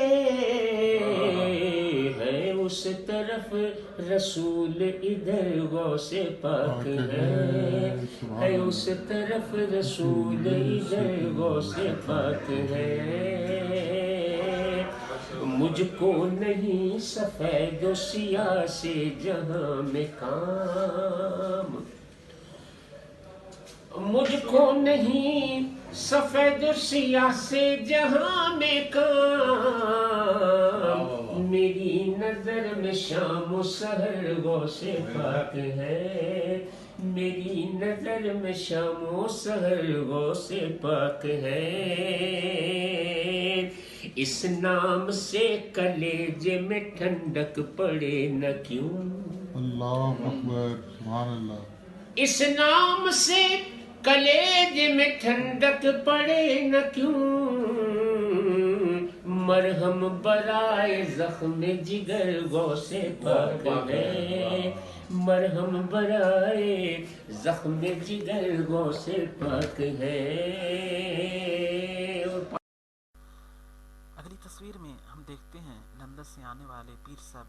ہے اس طرف رسول ادھر غوث پاک ہے اس طرف رسول ادھر غوث پاک ہے. مجھ کو نہیں سفید و سیاہ سے جہاں میں کام، مجھ کو نہیں سفید و سیاہ سے جہاں میں کام. میری نظر میں شام و سحر غوث پاک ہے، میری نظر میں شام و سحر غوث پاک ہے. اس نام سے کلیجے میں ٹھنڈک پڑے نہ کیوں، اللہ اکبر، سبحان اللہ. اس نام سے کلیجے میں ٹھنڈک پڑے نہ کیوں، مرہم برائے زخم جگر غوث پاک ہے، مرہم برائے زخم جگر غوث پاک ہے. اگلی تصویر میں ہم دیکھتے ہیں لندن سے آنے والے پیر صاحب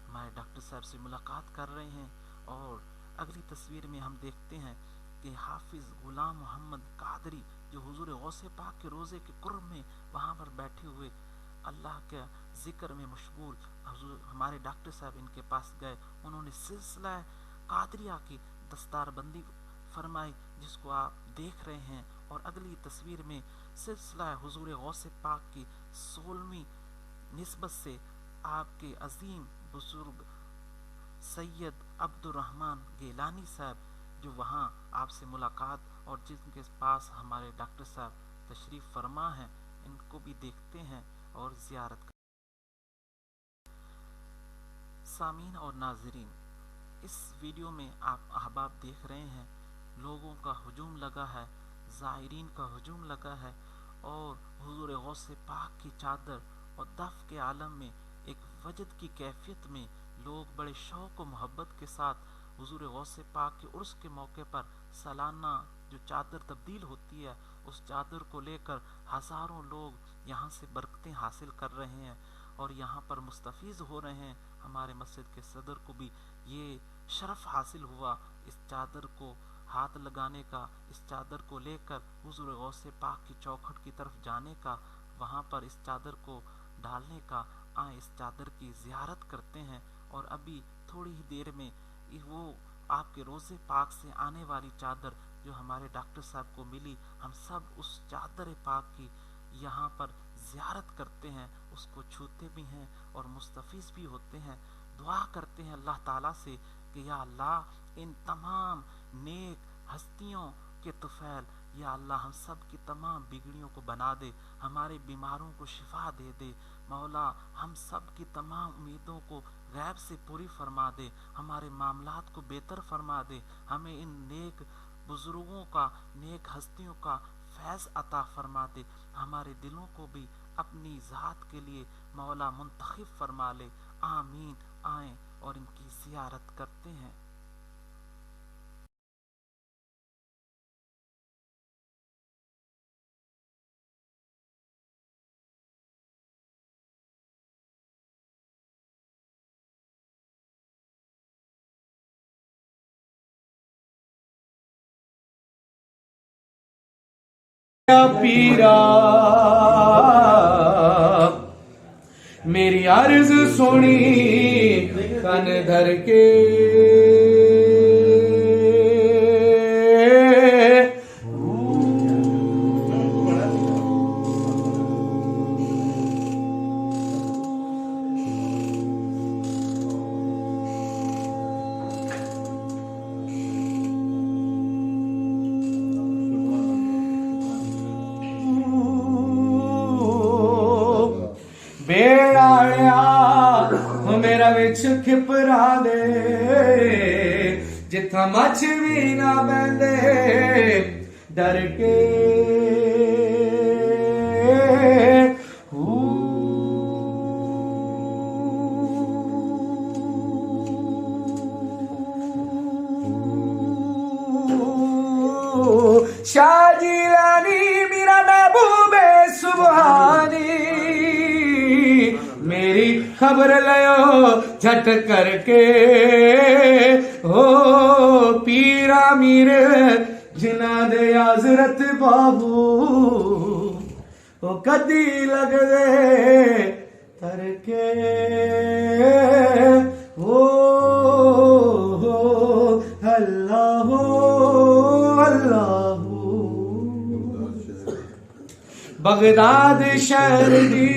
ہمارے ڈاکٹر صاحب سے ملاقات کر رہے ہیں. اور اگلی تصویر میں ہم دیکھتے ہیں کہ حافظ غلام محمد قادری جو حضور غوث پاک کے روزے کے قرب میں وہاں پر بیٹھے ہوئے اللہ کے ذکر میں مشغول، حضور ہمارے ڈاکٹر صاحب ان کے پاس گئے. انہوں نے سلسلہ قادریہ کی دستار بندی فرمائی جس کو آپ دیکھ رہے ہیں. اور اگلی تصویر میں سلسلہ حضور غوث پاک کی 16ویں نسبت سے آپ کے عظیم بزرگ سید عبد الرحمن گیلانی صاحب جو وہاں آپ سے ملاقات اور جن کے پاس ہمارے ڈاکٹر صاحب تشریف فرما ہیں، ان کو بھی دیکھتے ہیں اور زیارت کرتے ہیں. سامعین اور ناظرین، اس ویڈیو میں آپ احباب دیکھ رہے ہیں لوگوں کا ہجوم لگا ہے، زائرین کا ہجوم لگا ہے، اور حضور غوث پاک کی چادر اور دف کے عالم میں ایک وجد کی کیفیت میں لوگ بڑے شوق و محبت کے ساتھ حضور غوث پاک کے عرس کے موقع پر سالانہ جو چادر تبدیل ہوتی ہے اس چادر کو لے کر ہزاروں لوگ یہاں سے برکتیں حاصل کر رہے ہیں اور یہاں پر مستفیض ہو رہے ہیں. ہمارے مسجد کے صدر کو بھی یہ شرف حاصل ہوا اس چادر کو ہاتھ لگانے کا، اس چادر کو لے کر حضور غوث پاک کی چوکھٹ کی طرف جانے کا، وہاں پر اس چادر کو ڈالنے کا. آئیں اس چادر کی زیارت کرتے ہیں. اور ابھی تھوڑی ہی دیر میں وہ آپ کے روزے پاک سے آنے والی چادر جو ہمارے ڈاکٹر صاحب کو ملی، ہم سب اس چادر پاک کی یہاں پر زیارت کرتے ہیں، اس کو چھوتے بھی ہیں اور مستفیض بھی ہوتے ہیں. دعا کرتے ہیں اللہ تعالیٰ سے کہ یا اللہ ان تمام نیک ہستیوں کے طفیل یا اللہ ہم سب کی تمام بگڑیوں کو بنا دے، ہمارے بیماروں کو شفا دے دے مولا، ہم سب کی تمام امیدوں کو غیب سے پوری فرما دے، ہمارے معاملات کو بہتر فرما دے، ہمیں ان نیک بزرگوں کا، نیک ہستیوں کا فیض عطا فرما دے، ہمارے دلوں کو بھی اپنی ذات کے لیے مولا منتخب فرما لے، آمین۔ آئیں اور ان کی زیارت کرتے ہیں۔ پیرا میری عرض سنی کن دھر کے، میرا وچ کھپرا دے جتھا مچھ بھی نہ بہندے ڈر کے، شاہ جیلانی میرا محبوب سبحانی، میری خبر لیو جھٹ کر کے، ہو پیرا میر جنہ دے حضرت بابو، وہ کدی لگ دے تر کے، ہو اللہ اللہ، بغداد شہر دی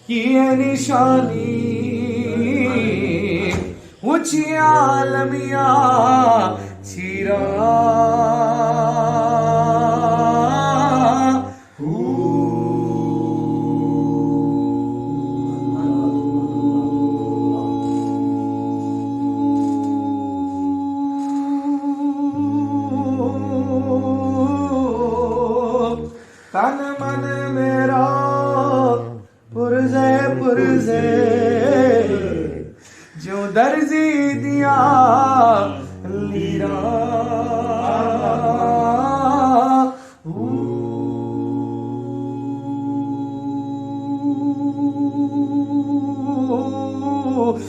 کی نشانی، اونچیاں عالمیاں چیرا، تن من میرا پرزے پرزے جو درزی دیا لیرا،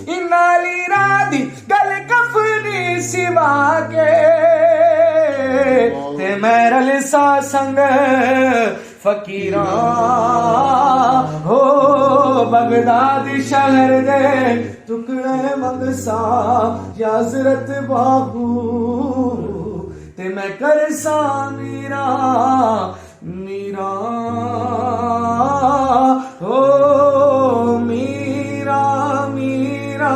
انا لیرا دی گل کفنی سوا کے، تے میرا لسا سنگ فقیراں، ہو بغداد شہر دے ٹکڑے منگسا یا حضرت بابو، تے میں کرسا میرا میرا، ہو میرا میرا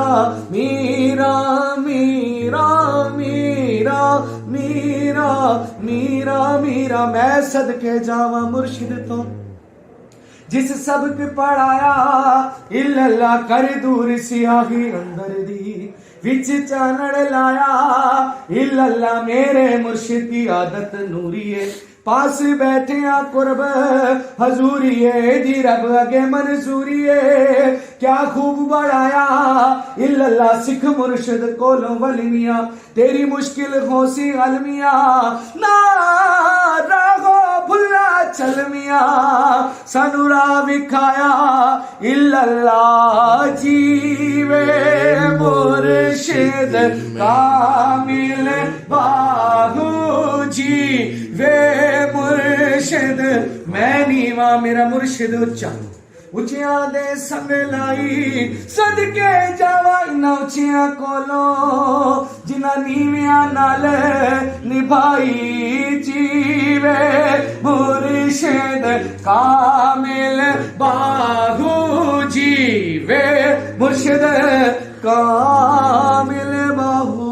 میرا میرا میرا میرا میرا میرا، میں صدقے جاواں مرشد تو جس سبق پڑھایا، الا اللہ کر دور سیاہی اندر دی وچ چانڑ لایا، الا اللہ میرے مرشد کی عادت نوری ہے، پاس بیٹھے قرب حضوری ہے، جی رب اگے منظوری ہے، کیا خوب بڑھایا، الا اللہ سکھ مرشد کولوں ولیاں، تیری مشکل خوسی علمیاں، نہ راہو بھلا چل میاں، سانو راہ وکھایا، الا اللہ جیوے مرشد کامل باہو جی وے مرشد، میں نیواں میرا مرشد اچا، اچیاں دے سنگ لائی، صدقے جاواں انہاں اچیاں کولوں، جنہاں نیویاں نال نبھائی، جیوے مرشد کامل باہو جیوے مرشد کامل باہو،